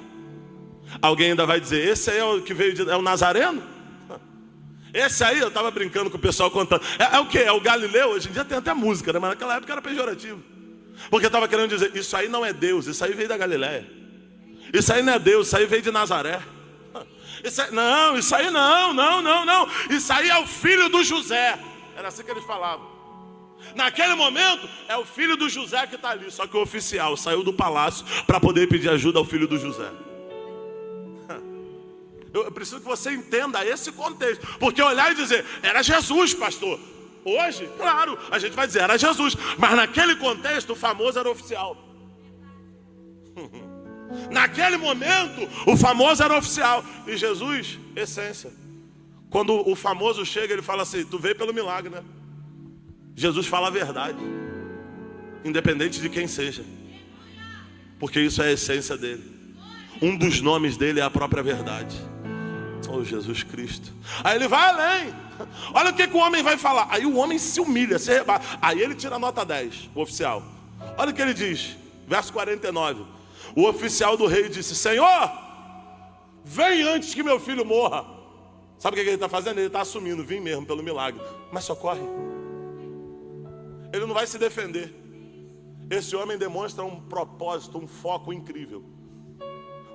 Alguém ainda vai dizer, esse aí é o que veio é o Nazareno? Esse aí eu estava brincando com o pessoal contando. É o quê? É o Galileu? Hoje em dia tem até música, né? Mas naquela época era pejorativo. Porque eu estava querendo dizer, isso aí não é Deus, isso aí veio da Galileia. Isso aí não é Deus, isso aí veio de Nazaré. Isso aí não. Isso aí é o filho do José. Era assim que eles falavam. Naquele momento, é o filho do José que está ali. Só que o oficial saiu do palácio para poder pedir ajuda ao filho do José. Eu preciso que você entenda esse contexto. Porque olhar e dizer, era Jesus, pastor. Hoje, claro, a gente vai dizer, era Jesus. Mas naquele contexto, o famoso era oficial. Naquele momento, o famoso era oficial. E Jesus, essência. Quando o famoso chega, ele fala assim, tu veio pelo milagre, né? Jesus fala a verdade. Independente de quem seja. Porque isso é a essência dele. Um dos nomes dele é a própria verdade. Oh, Jesus Cristo. Aí ele vai além. Olha o que o homem vai falar. Aí o homem se humilha, se rebaixa. Aí ele tira a nota 10, o oficial. Olha o que ele diz, verso 49. O oficial do rei disse, Senhor, vem antes que meu filho morra. Sabe o que ele está fazendo? Ele está assumindo, vim mesmo pelo milagre. Mas socorre. Ele não vai se defender. Esse homem demonstra um propósito, um foco incrível.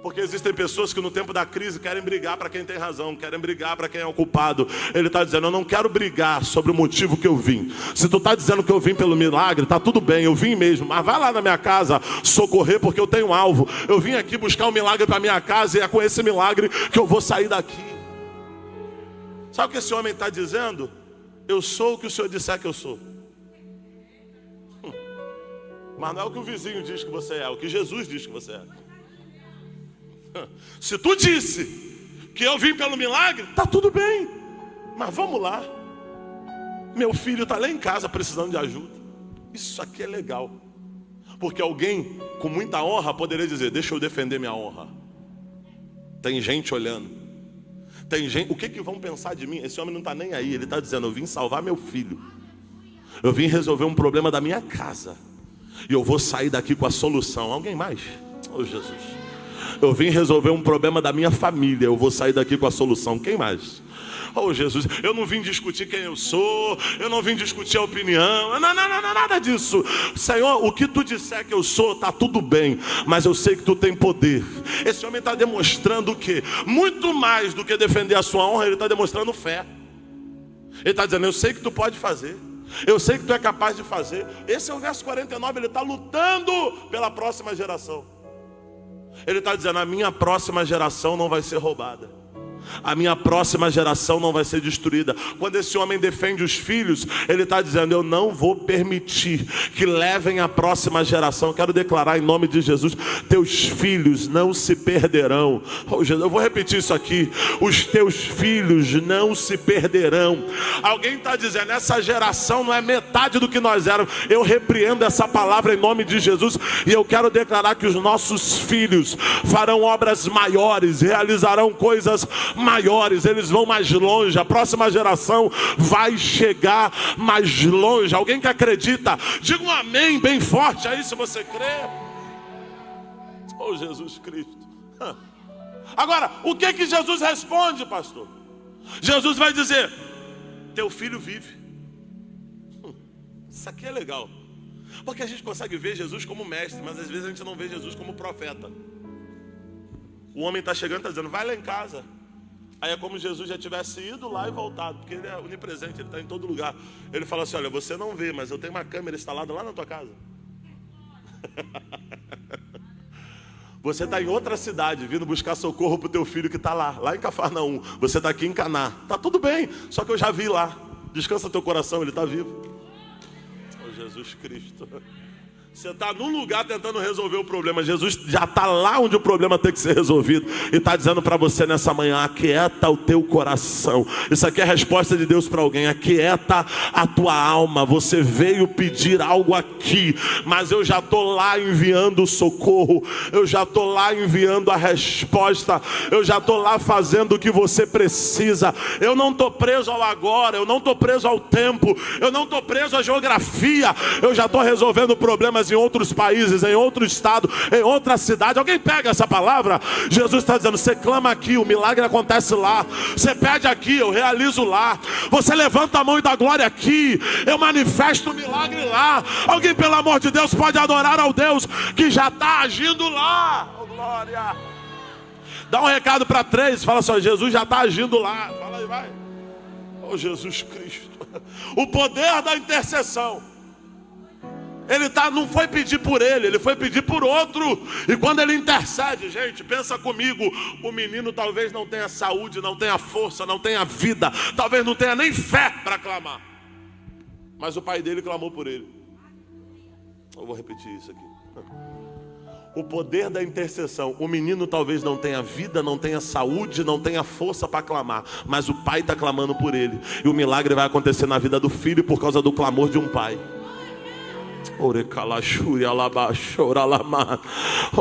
Porque existem pessoas que no tempo da crise querem brigar para quem tem razão, querem brigar para quem é o culpado. Ele está dizendo, eu não quero brigar sobre o motivo que eu vim. Se tu está dizendo que eu vim pelo milagre, está tudo bem, eu vim mesmo. Mas vai lá na minha casa socorrer porque eu tenho um alvo. Eu vim aqui buscar um milagre para minha casa e é com esse milagre que eu vou sair daqui. Sabe o que esse homem está dizendo? Eu sou o que o Senhor disser que eu sou. Mas não é o que o vizinho diz que você é, é o que Jesus diz que você é. Se tu disse que eu vim pelo milagre, tá tudo bem. Mas vamos lá. Meu filho está lá em casa precisando de ajuda. Isso aqui é legal. Porque alguém com muita honra poderia dizer, deixa eu defender minha honra. Tem gente olhando. Tem gente, o que vão pensar de mim? Esse homem não está nem aí. Ele está dizendo, eu vim salvar meu filho. Eu vim resolver um problema da minha casa. E eu vou sair daqui com a solução. Alguém mais? Oh, Jesus. Eu vim resolver um problema da minha família. Eu vou sair daqui com a solução. Quem mais? Oh, Jesus, eu não vim discutir quem eu sou. Eu não vim discutir a opinião. Não, nada disso. Senhor, o que tu disser que eu sou, tá tudo bem. Mas eu sei que tu tem poder. Esse homem está demonstrando o quê? Muito mais do que defender a sua honra, ele está demonstrando fé. Ele está dizendo, eu sei que tu pode fazer. Eu sei que tu é capaz de fazer. Esse é o verso 49, ele está lutando pela próxima geração. Ele está dizendo, a minha próxima geração não vai ser roubada. A minha próxima geração não vai ser destruída. Quando esse homem defende os filhos, ele está dizendo, eu não vou permitir que levem a próxima geração. Eu quero declarar em nome de Jesus, teus filhos não se perderão. Oh, Jesus, eu vou repetir isso aqui. Os teus filhos não se perderão. Alguém está dizendo, essa geração não é metade do que nós éramos. Eu repreendo essa palavra em nome de Jesus. E eu quero declarar que os nossos filhos farão obras maiores, realizarão coisas maiores, eles vão mais longe. A próxima geração vai chegar mais longe. Alguém que acredita, diga um amém bem forte aí se você crê. Oh, Jesus Cristo. Agora, o que Jesus responde, pastor? Jesus vai dizer, teu filho vive. Isso aqui é legal, porque a gente consegue ver Jesus como mestre, mas às vezes a gente não vê Jesus como profeta. O homem está chegando e está dizendo, vai lá em casa. Aí é como se Jesus já tivesse ido lá e voltado, porque ele é onipresente, ele está em todo lugar. Ele fala assim, olha, você não vê, mas eu tenho uma câmera instalada lá na tua casa. Você está em outra cidade, vindo buscar socorro para o teu filho que está lá em Cafarnaum. Você está aqui em Caná. Está tudo bem, só que eu já vi lá. Descansa teu coração, ele está vivo. Oh, Jesus Cristo. Você está num lugar tentando resolver o problema. Jesus já está lá onde o problema tem que ser resolvido. E está dizendo para você nessa manhã, aquieta o teu coração. Isso aqui é a resposta de Deus para alguém. Aquieta a tua alma. Você veio pedir algo aqui, mas eu já estou lá enviando o socorro. Eu já estou lá enviando a resposta. Eu já estou lá fazendo o que você precisa. Eu não estou preso ao agora. Eu não estou preso ao tempo. Eu não estou preso à geografia. Eu já estou resolvendo o problema formas em outros países, em outro estado, em outra cidade. Alguém pega essa palavra? Jesus está dizendo, você clama aqui, o milagre acontece lá. Você pede aqui, eu realizo lá. Você levanta a mão e dá glória aqui, eu manifesto o milagre lá. Alguém, pelo amor de Deus, pode adorar ao Deus que já está agindo lá. Oh, glória. Dá um recado para 3, fala só, Jesus já está agindo lá. Fala aí, vai. Oh, Jesus Cristo. O poder da intercessão. Ele não foi pedir por ele foi pedir por outro. E quando ele intercede, gente, pensa comigo, o menino talvez não tenha saúde, não tenha força, não tenha vida, talvez não tenha nem fé para clamar, mas o pai dele clamou por ele. Eu vou repetir isso aqui. O poder da intercessão. O menino talvez não tenha vida, não tenha saúde, não tenha força para clamar, mas o pai está clamando por ele. E o milagre vai acontecer na vida do filho por causa do clamor de um pai.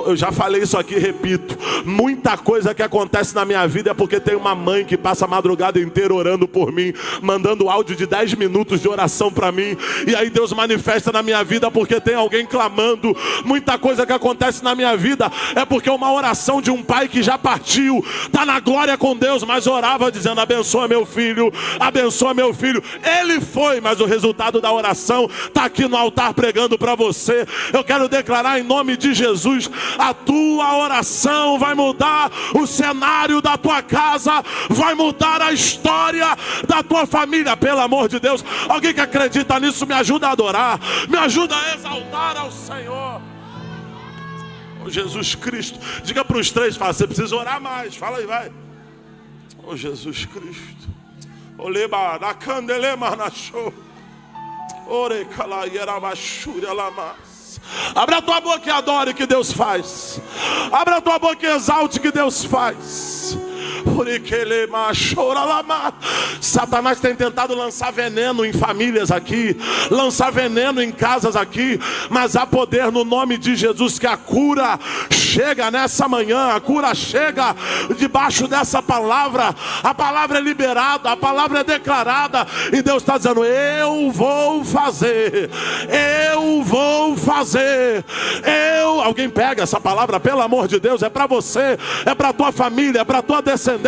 Eu já falei isso aqui, repito. Muita coisa que acontece na minha vida é porque tem uma mãe que passa a madrugada inteira orando por mim, mandando áudio de 10 minutos de oração para mim. E aí Deus manifesta na minha vida porque tem alguém clamando. Muita coisa que acontece na minha vida é porque uma oração de um pai que já partiu, está na glória com Deus, mas orava dizendo, abençoa meu filho, abençoa meu filho. Ele foi, mas o resultado da oração está aqui no altar pregando para você. Eu quero declarar em nome de Jesus, a tua oração vai mudar o cenário da tua casa, vai mudar a história da tua família, pelo amor de Deus. Alguém que acredita nisso, me ajuda a adorar, me ajuda a exaltar ao Senhor. Oh, Jesus Cristo. Diga para os 3, fala, você precisa orar mais, fala aí, vai. Oh, Jesus Cristo. Oleba na candelema na show. Abre a tua boca e adore o que Deus faz. Abre a tua boca e exalte o que Deus faz. Satanás tem tentado lançar veneno em famílias aqui, lançar veneno em casas aqui, mas há poder no nome de Jesus, que a cura chega nessa manhã, a cura chega debaixo dessa palavra. A palavra é liberada, a palavra é declarada, e Deus está dizendo, eu vou fazer, eu vou fazer. Alguém pega essa palavra, pelo amor de Deus, é para você, é para tua família, é para tua descendência.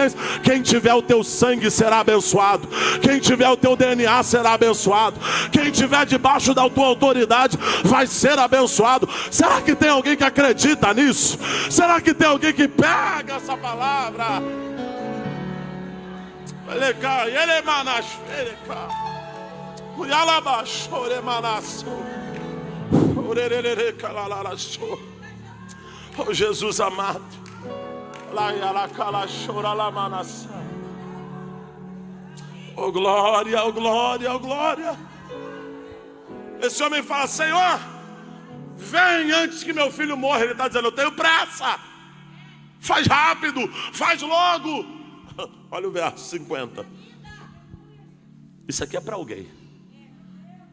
Quem tiver o teu sangue será abençoado, quem tiver o teu DNA será abençoado, quem tiver debaixo da tua autoridade vai ser abençoado. Será que tem alguém que acredita nisso? Será que tem alguém que pega essa palavra? Oh, Jesus amado. Oh glória, oh glória, oh glória. Esse homem fala, Senhor, vem antes que meu filho morra. Ele está dizendo, eu tenho pressa, faz rápido, faz logo. Olha o verso 50. Isso aqui é para alguém.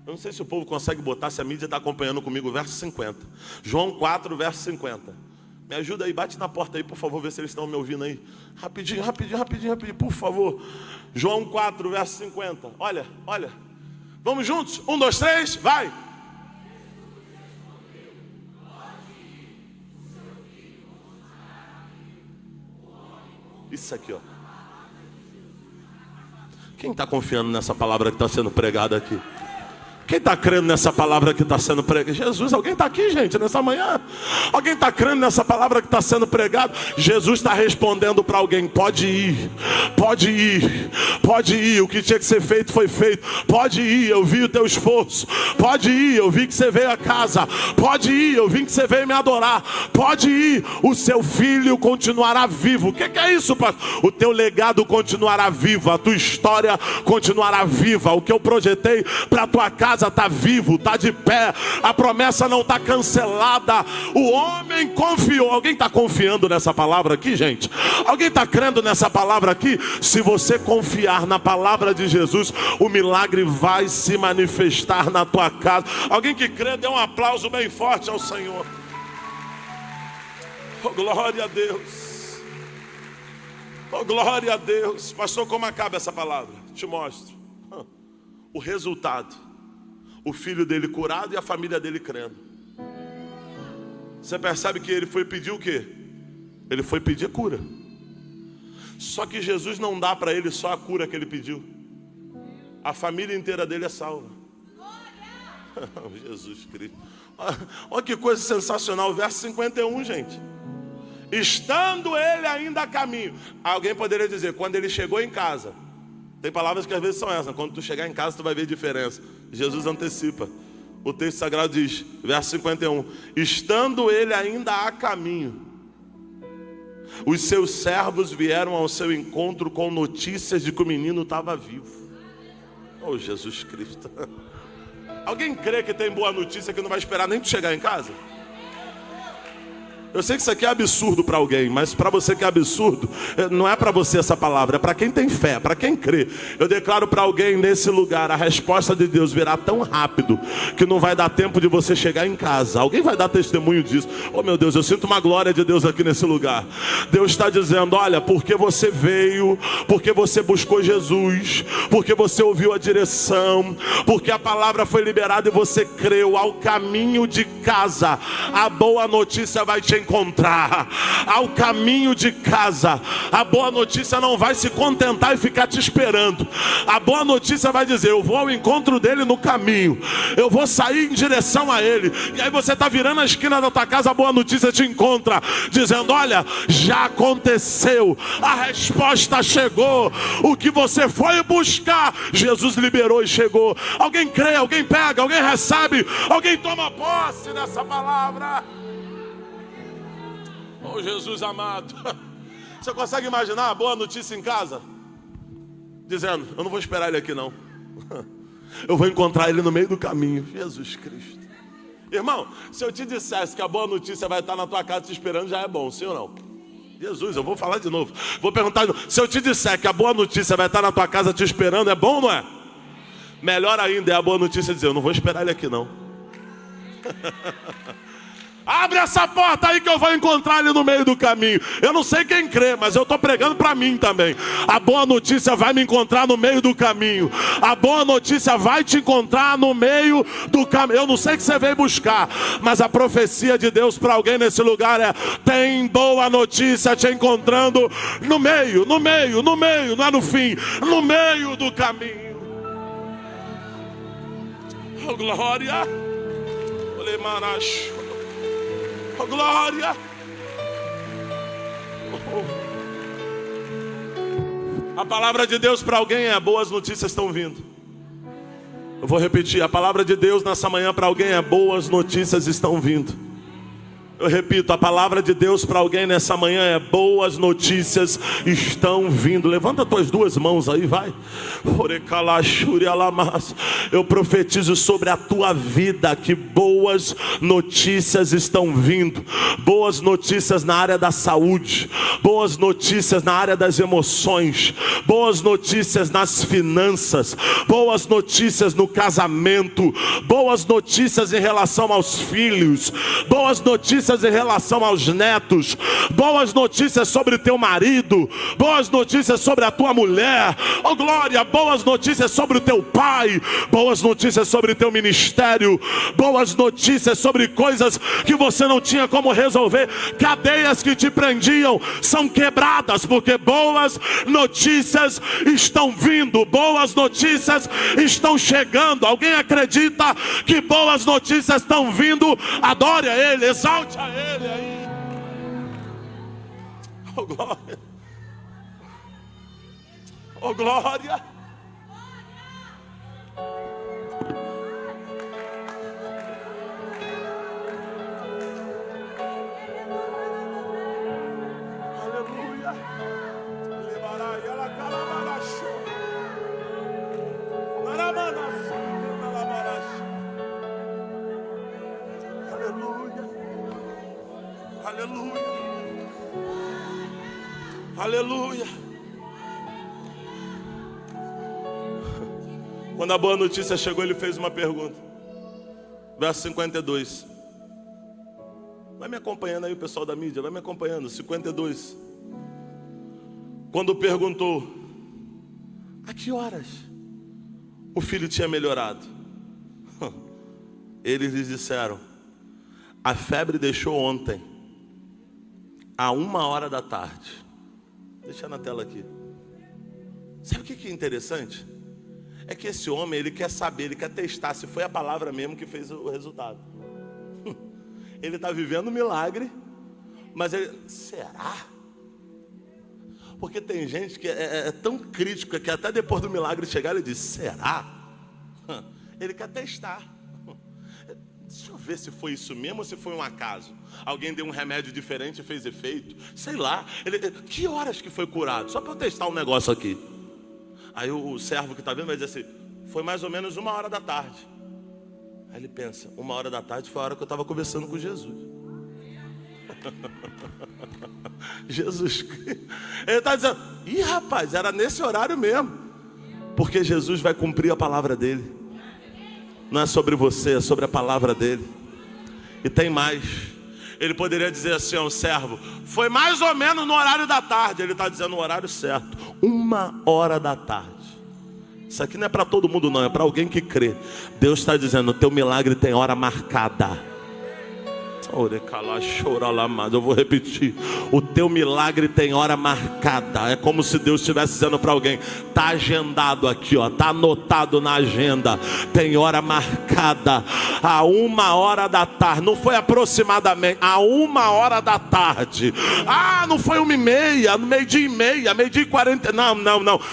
Eu não sei se o povo consegue botar, se a mídia está acompanhando comigo o verso 50. João 4, verso 50. Me ajuda aí, bate na porta aí, por favor, ver se eles estão me ouvindo aí. Rapidinho, por favor. João 4, verso 50. Olha. Vamos juntos? 1, 2, 3, vai. Isso aqui, ó. Quem está confiando nessa palavra que está sendo pregada aqui? Quem está crendo nessa palavra que está sendo pregada? Jesus, alguém está aqui, gente, nessa manhã? Alguém está crendo nessa palavra que está sendo pregada? Jesus está respondendo para alguém, pode ir, pode ir, pode ir. O que tinha que ser feito foi feito. Pode ir, eu vi o teu esforço. Pode ir, eu vi que você veio a casa. Pode ir, eu vi que você veio me adorar. Pode ir, o seu filho continuará vivo. O que é isso, pastor? O teu legado continuará vivo, a tua história continuará viva. O que eu projetei para a tua casa está vivo, está de pé, a promessa não está cancelada. O homem confiou. Alguém está confiando nessa palavra aqui, gente? Alguém está crendo nessa palavra aqui? Se você confiar na palavra de Jesus, o milagre vai se manifestar na tua casa. Alguém que crê, dê um aplauso bem forte ao Senhor. Oh, glória a Deus. Oh, glória a Deus. Pastor, como acaba essa palavra? Te mostro. O resultado: o filho dele curado e a família dele crendo. Você percebe que ele foi pedir o quê? Ele foi pedir cura. Só que Jesus não dá para ele só a cura que ele pediu. A família inteira dele é salva. Jesus Cristo. Olha que coisa sensacional. Verso 51, gente. Estando ele ainda a caminho. Alguém poderia dizer, quando ele chegou em casa. Tem palavras que às vezes são essas. Quando tu chegar em casa, tu vai ver a diferença. Jesus antecipa. O texto sagrado diz, verso 51. Estando ele ainda a caminho, os seus servos vieram ao seu encontro com notícias de que o menino estava vivo. Oh, Jesus Cristo. Alguém crê que tem boa notícia que não vai esperar nem tu chegar em casa? Eu sei que isso aqui é absurdo para alguém, mas para você que é absurdo, não é para você essa palavra, é para quem tem fé, para quem crê. Eu declaro para alguém nesse lugar, a resposta de Deus virá tão rápido que não vai dar tempo de você chegar em casa. Alguém vai dar testemunho disso. Oh meu Deus, eu sinto uma glória de Deus aqui nesse lugar. Deus está dizendo, olha, porque você veio, porque você buscou Jesus, porque você ouviu a direção, porque a palavra foi liberada e você creu, ao caminho de casa, a boa notícia vai te encontrar. Ao caminho de casa, a boa notícia não vai se contentar e ficar te esperando. A boa notícia vai dizer, eu vou ao encontro dele no caminho, eu vou sair em direção a ele. E aí você está virando a esquina da tua casa, a boa notícia te encontra, dizendo, olha, já aconteceu, a resposta chegou, o que você foi buscar, Jesus liberou e chegou. Alguém crê, alguém pega, alguém recebe, alguém toma posse dessa palavra. Oh, Jesus amado. Você consegue imaginar a boa notícia em casa? Dizendo, eu não vou esperar ele aqui não. Eu vou encontrar ele no meio do caminho. Jesus Cristo. Irmão, se eu te dissesse que a boa notícia vai estar na tua casa te esperando, já é bom, sim ou não? Jesus, eu vou falar de novo. Vou perguntar de novo. Se eu te disser que a boa notícia vai estar na tua casa te esperando, é bom ou não é? Melhor ainda é a boa notícia dizer, eu não vou esperar ele aqui não. Abre essa porta aí que eu vou encontrar ele no meio do caminho. Eu não sei quem crê, mas eu estou pregando para mim também. A boa notícia vai me encontrar no meio do caminho. A boa notícia vai te encontrar no meio do caminho. Eu não sei o que você veio buscar, mas a profecia de Deus para alguém nesse lugar é: tem boa notícia te encontrando no meio, no meio, no meio, não é no fim, no meio do caminho. Oh, glória. Oh, glória. A palavra de Deus para alguém é: boas notícias estão vindo. Eu vou repetir, a palavra de Deus nessa manhã para alguém é: boas notícias estão vindo. Eu repito, a palavra de Deus para alguém nessa manhã é: boas notícias estão vindo. Levanta as tuas duas mãos aí, vai. Eu profetizo sobre a tua vida que boas notícias estão vindo. Boas notícias na área da saúde, boas notícias na área das emoções, boas notícias nas finanças, boas notícias no casamento, boas notícias em relação aos filhos, boas notícias em relação aos netos, boas notícias sobre teu marido, boas notícias sobre a tua mulher, oh glória, boas notícias sobre o teu pai, boas notícias sobre o teu ministério, boas notícias sobre coisas que você não tinha como resolver, cadeias que te prendiam são quebradas, porque boas notícias estão vindo, boas notícias estão chegando. Alguém acredita que boas notícias estão vindo? Adore a Ele, exalte a Ele aí. Oh glória. Oh glória. Aleluia. Aleluia. Aleluia. Quando a boa notícia chegou, ele fez uma pergunta. Verso 52. Vai me acompanhando aí, o pessoal da mídia, vai me acompanhando. 52. Quando perguntou: a que horas o filho tinha melhorado? Eles lhes disseram: A febre deixou ontem, à 1h da tarde. Deixa na tela aqui. Sabe o que é interessante? É que esse homem, ele quer saber, ele quer testar se foi a palavra mesmo que fez o resultado. Ele está vivendo um milagre, mas ele... Será? Porque tem gente que é tão crítica que até depois do milagre chegar ele diz, será? Ele quer testar. Deixa eu ver se foi isso mesmo ou se foi um acaso. Alguém deu um remédio diferente e fez efeito. Sei lá. Que horas que foi curado? Só para eu testar um negócio aqui. Aí o servo que está vendo vai dizer assim, foi mais ou menos 1h da tarde. Aí ele pensa, 1h da tarde foi a hora que eu estava conversando com Jesus. Jesus Cristo. Ele está dizendo, ih rapaz, era nesse horário mesmo. Porque Jesus vai cumprir a palavra dele. Não é sobre você, é sobre a palavra dele. E tem mais. Ele poderia dizer assim ao servo, foi mais ou menos no horário da tarde. Ele está dizendo o horário certo, 1h da tarde. Isso aqui não é para todo mundo não, é para alguém que crê. Deus está dizendo, o teu milagre tem hora marcada. Eu vou repetir, o teu milagre tem hora marcada. É como se Deus estivesse dizendo para alguém, está agendado aqui, ó, está anotado na agenda, tem hora marcada, a 1h da tarde. Não foi aproximadamente, a 1h da tarde. Ah, não foi 1h30, meio-dia e meia, meio-dia e 40. Não,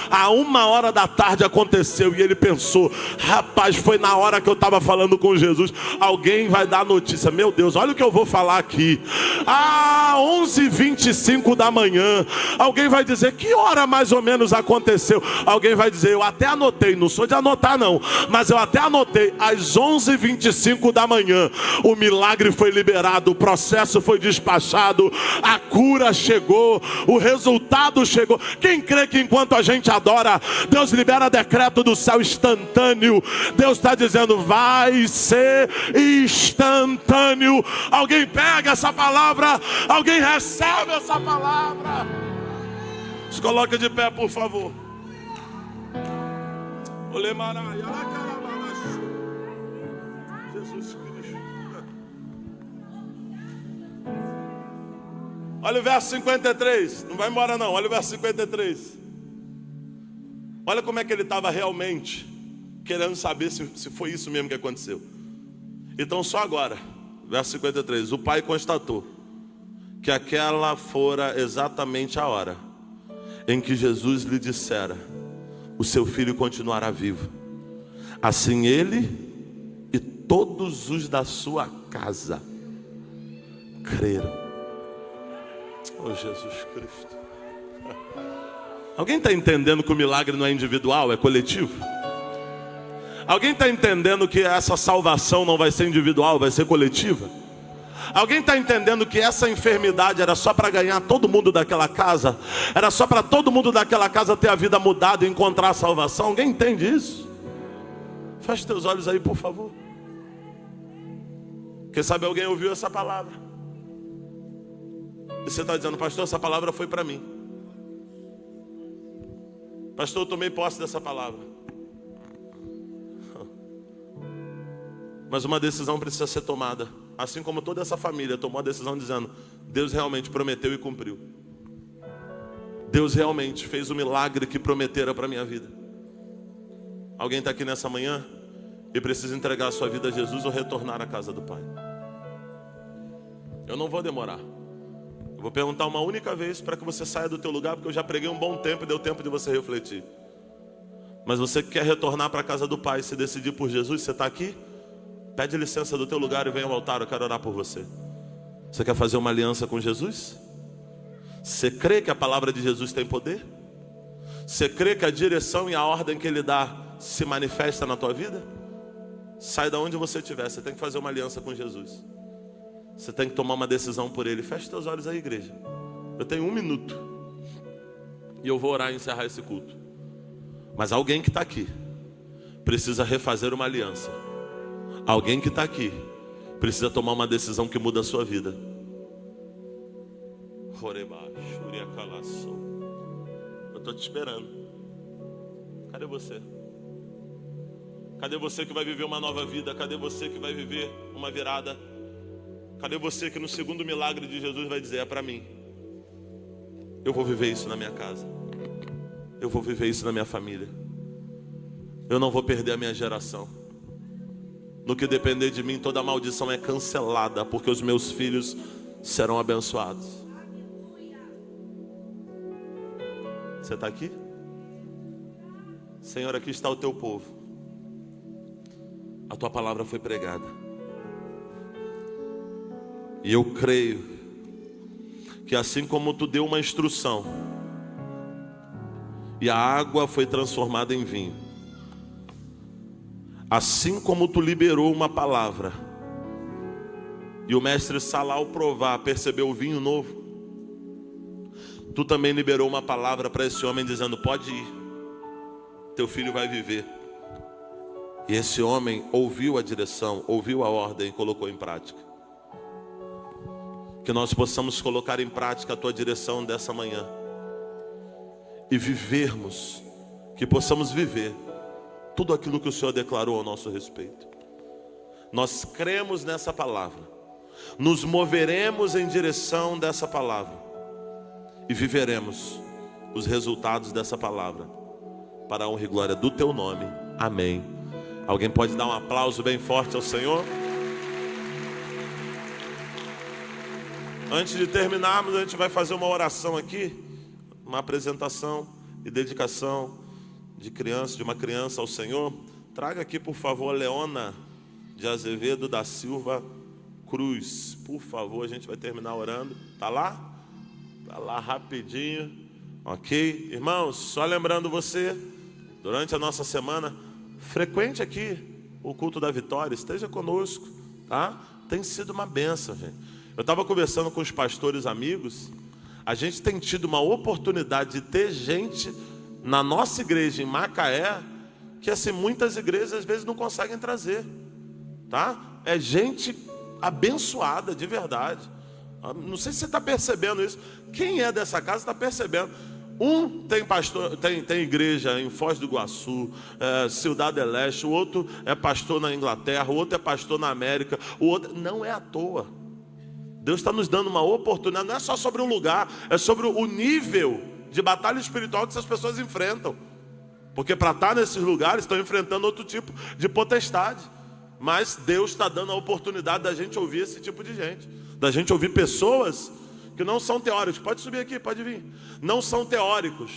a 1h da tarde aconteceu. E ele pensou, rapaz, foi na hora que eu estava falando com Jesus. Alguém vai dar notícia, meu Deus, olha o que eu vou falar aqui. 11h25 da manhã. Alguém vai dizer, que hora mais ou menos aconteceu? Alguém vai dizer, eu até anotei, não sou de anotar não, mas eu até anotei, às 11h25 da manhã, o milagre foi liberado, o processo foi despachado, a cura chegou, o resultado chegou. Quem crê que enquanto a gente adora, Deus libera decreto do céu instantâneo? Deus está dizendo, vai ser instantâneo. Alguém pega essa palavra, alguém recebe essa palavra. Se coloca de pé, por favor. Jesus Cristo. Olha o verso 53. Não vai embora não, olha o verso 53. Olha como é que ele estava realmente querendo saber se foi isso mesmo que aconteceu. Então só agora, verso 53, o pai constatou que aquela fora exatamente a hora em que Jesus lhe dissera, o seu filho continuará vivo. Assim ele e todos os da sua casa creram. Oh Jesus Cristo. Alguém está entendendo que o milagre não é individual, é coletivo? Alguém está entendendo que essa salvação não vai ser individual, vai ser coletiva? Alguém está entendendo que essa enfermidade era só para ganhar todo mundo daquela casa? Era só para todo mundo daquela casa ter a vida mudada e encontrar a salvação? Alguém entende isso? Feche teus olhos aí, por favor. Quem sabe alguém ouviu essa palavra e você está dizendo, pastor, essa palavra foi para mim. Pastor, eu tomei posse dessa palavra. Mas uma decisão precisa ser tomada. Assim como toda essa família tomou a decisão dizendo, Deus realmente prometeu e cumpriu. Deus realmente fez o milagre que prometera para a minha vida. Alguém está aqui nessa manhã e precisa entregar a sua vida a Jesus ou retornar à casa do Pai? Eu não vou demorar. Eu vou perguntar uma única vez para que você saia do teu lugar, porque eu já preguei um bom tempo e deu tempo de você refletir. Mas você que quer retornar para a casa do Pai, se decidir por Jesus, você está aqui? Pede licença do teu lugar e vem ao altar, eu quero orar por você. Você quer fazer uma aliança com Jesus? Você crê que a palavra de Jesus tem poder? Você crê que a direção e a ordem que Ele dá se manifesta na tua vida? Sai da onde você estiver, você tem que fazer uma aliança com Jesus. Você tem que tomar uma decisão por Ele. Feche teus olhos aí, igreja. Eu tenho 1 minuto e eu vou orar e encerrar esse culto. Mas alguém que está aqui precisa refazer uma aliança. Alguém que está aqui precisa tomar uma decisão que muda a sua vida. Eu estou te esperando. Cadê você? Cadê você que vai viver uma nova vida? Cadê você que vai viver uma virada? Cadê você que no segundo milagre de Jesus vai dizer: é para mim? Eu vou viver isso na minha casa. Eu vou viver isso na minha família. Eu não vou perder a minha geração. No que depender de mim, toda maldição é cancelada, porque os meus filhos serão abençoados. Você está aqui? Senhor, aqui está o teu povo. A tua palavra foi pregada. E eu creio que assim como tu deu uma instrução e a água foi transformada em vinho, assim como tu liberou uma palavra e o mestre Sala, ao provar, percebeu o vinho novo, tu também liberou uma palavra para esse homem dizendo: pode ir, teu filho vai viver. E esse homem ouviu a direção, ouviu a ordem e colocou em prática. Que nós possamos colocar em prática a tua direção dessa manhã e vivermos, que possamos viver tudo aquilo que o Senhor declarou ao nosso respeito. Nós cremos nessa palavra, nos moveremos em direção dessa palavra e viveremos os resultados dessa palavra para a honra e glória do teu nome. Amém. Alguém pode dar um aplauso bem forte ao Senhor? Antes de terminarmos, a gente vai fazer uma oração aqui, uma apresentação e dedicação de uma criança ao Senhor. Traga aqui, por favor, Leona de Azevedo da Silva Cruz. Por favor, a gente vai terminar orando. Tá lá? Tá lá rapidinho. Ok? Irmãos, só lembrando você, durante a nossa semana, frequente aqui o culto da vitória, esteja conosco, tá? Tem sido uma bênção, gente. Eu estava conversando com os pastores amigos. A gente tem tido uma oportunidade de ter gente na nossa igreja em Macaé que assim muitas igrejas às vezes não conseguem trazer, tá? É gente abençoada de verdade. Não sei se você está percebendo isso. Quem é dessa casa está percebendo. Tem igreja em Foz do Iguaçu, Cidade del Leste. O outro é pastor na Inglaterra, o outro é pastor na América, o outro não é à toa. Deus está nos dando uma oportunidade. Não é só sobre um lugar, é sobre o nível de batalha espiritual que essas pessoas enfrentam. Porque para estar nesses lugares estão enfrentando outro tipo de potestade. Mas Deus está dando a oportunidade da gente ouvir esse tipo de gente, da gente ouvir pessoas que não são teóricos. Pode subir aqui, pode vir. Não são teóricos.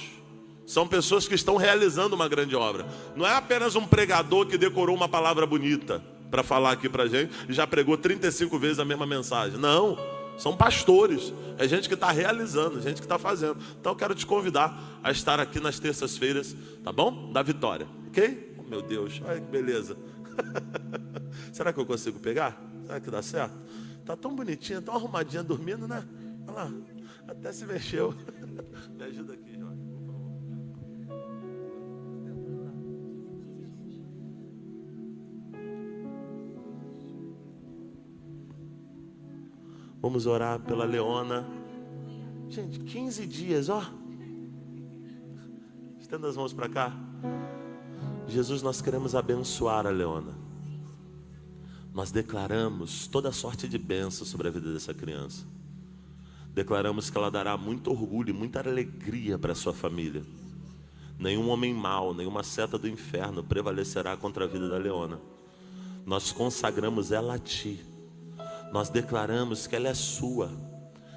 São pessoas que estão realizando uma grande obra. Não é apenas um pregador que decorou uma palavra bonita para falar aqui para a gente e já pregou 35 vezes a mesma mensagem. Não, são pastores. É gente que está realizando, gente que está fazendo. Então eu quero te convidar a estar aqui nas terças-feiras, tá bom? Da Vitória, ok? Oh, meu Deus, olha que beleza. Será que eu consigo pegar? Será que dá certo? Tá tão bonitinha, tão arrumadinha, dormindo, né? Olha lá, até se mexeu. Me ajuda aqui, Jorge, por favor. Vamos orar pela Leona. Gente, 15 dias, ó. Estenda as mãos para cá. Jesus, nós queremos abençoar a Leona. Nós declaramos toda sorte de bênção sobre a vida dessa criança. Declaramos que ela dará muito orgulho e muita alegria para a sua família. Nenhum homem mau, nenhuma seta do inferno prevalecerá contra a vida da Leona. Nós consagramos ela a Ti. Nós declaramos que ela é sua.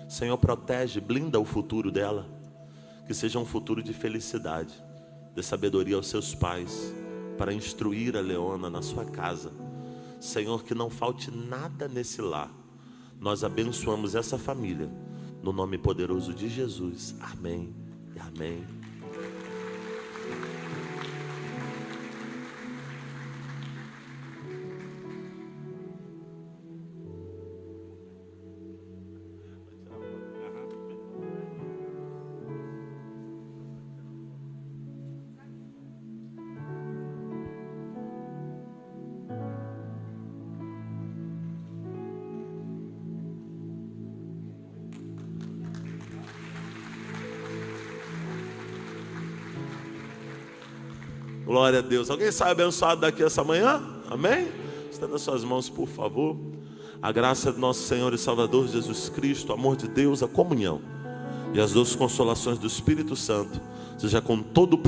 Senhor, protege, blinda o futuro dela. Que seja um futuro de felicidade. Dê sabedoria aos seus pais para instruir a Leona na sua casa. Senhor, que não falte nada nesse lar. Nós abençoamos essa família no nome poderoso de Jesus. Amém e amém. Glória a Deus. Alguém sai abençoado daqui essa manhã? Amém? Estenda suas mãos, por favor. A graça do nosso Senhor e Salvador Jesus Cristo, o amor de Deus, a comunhão e as doces consolações do Espírito Santo seja com todo o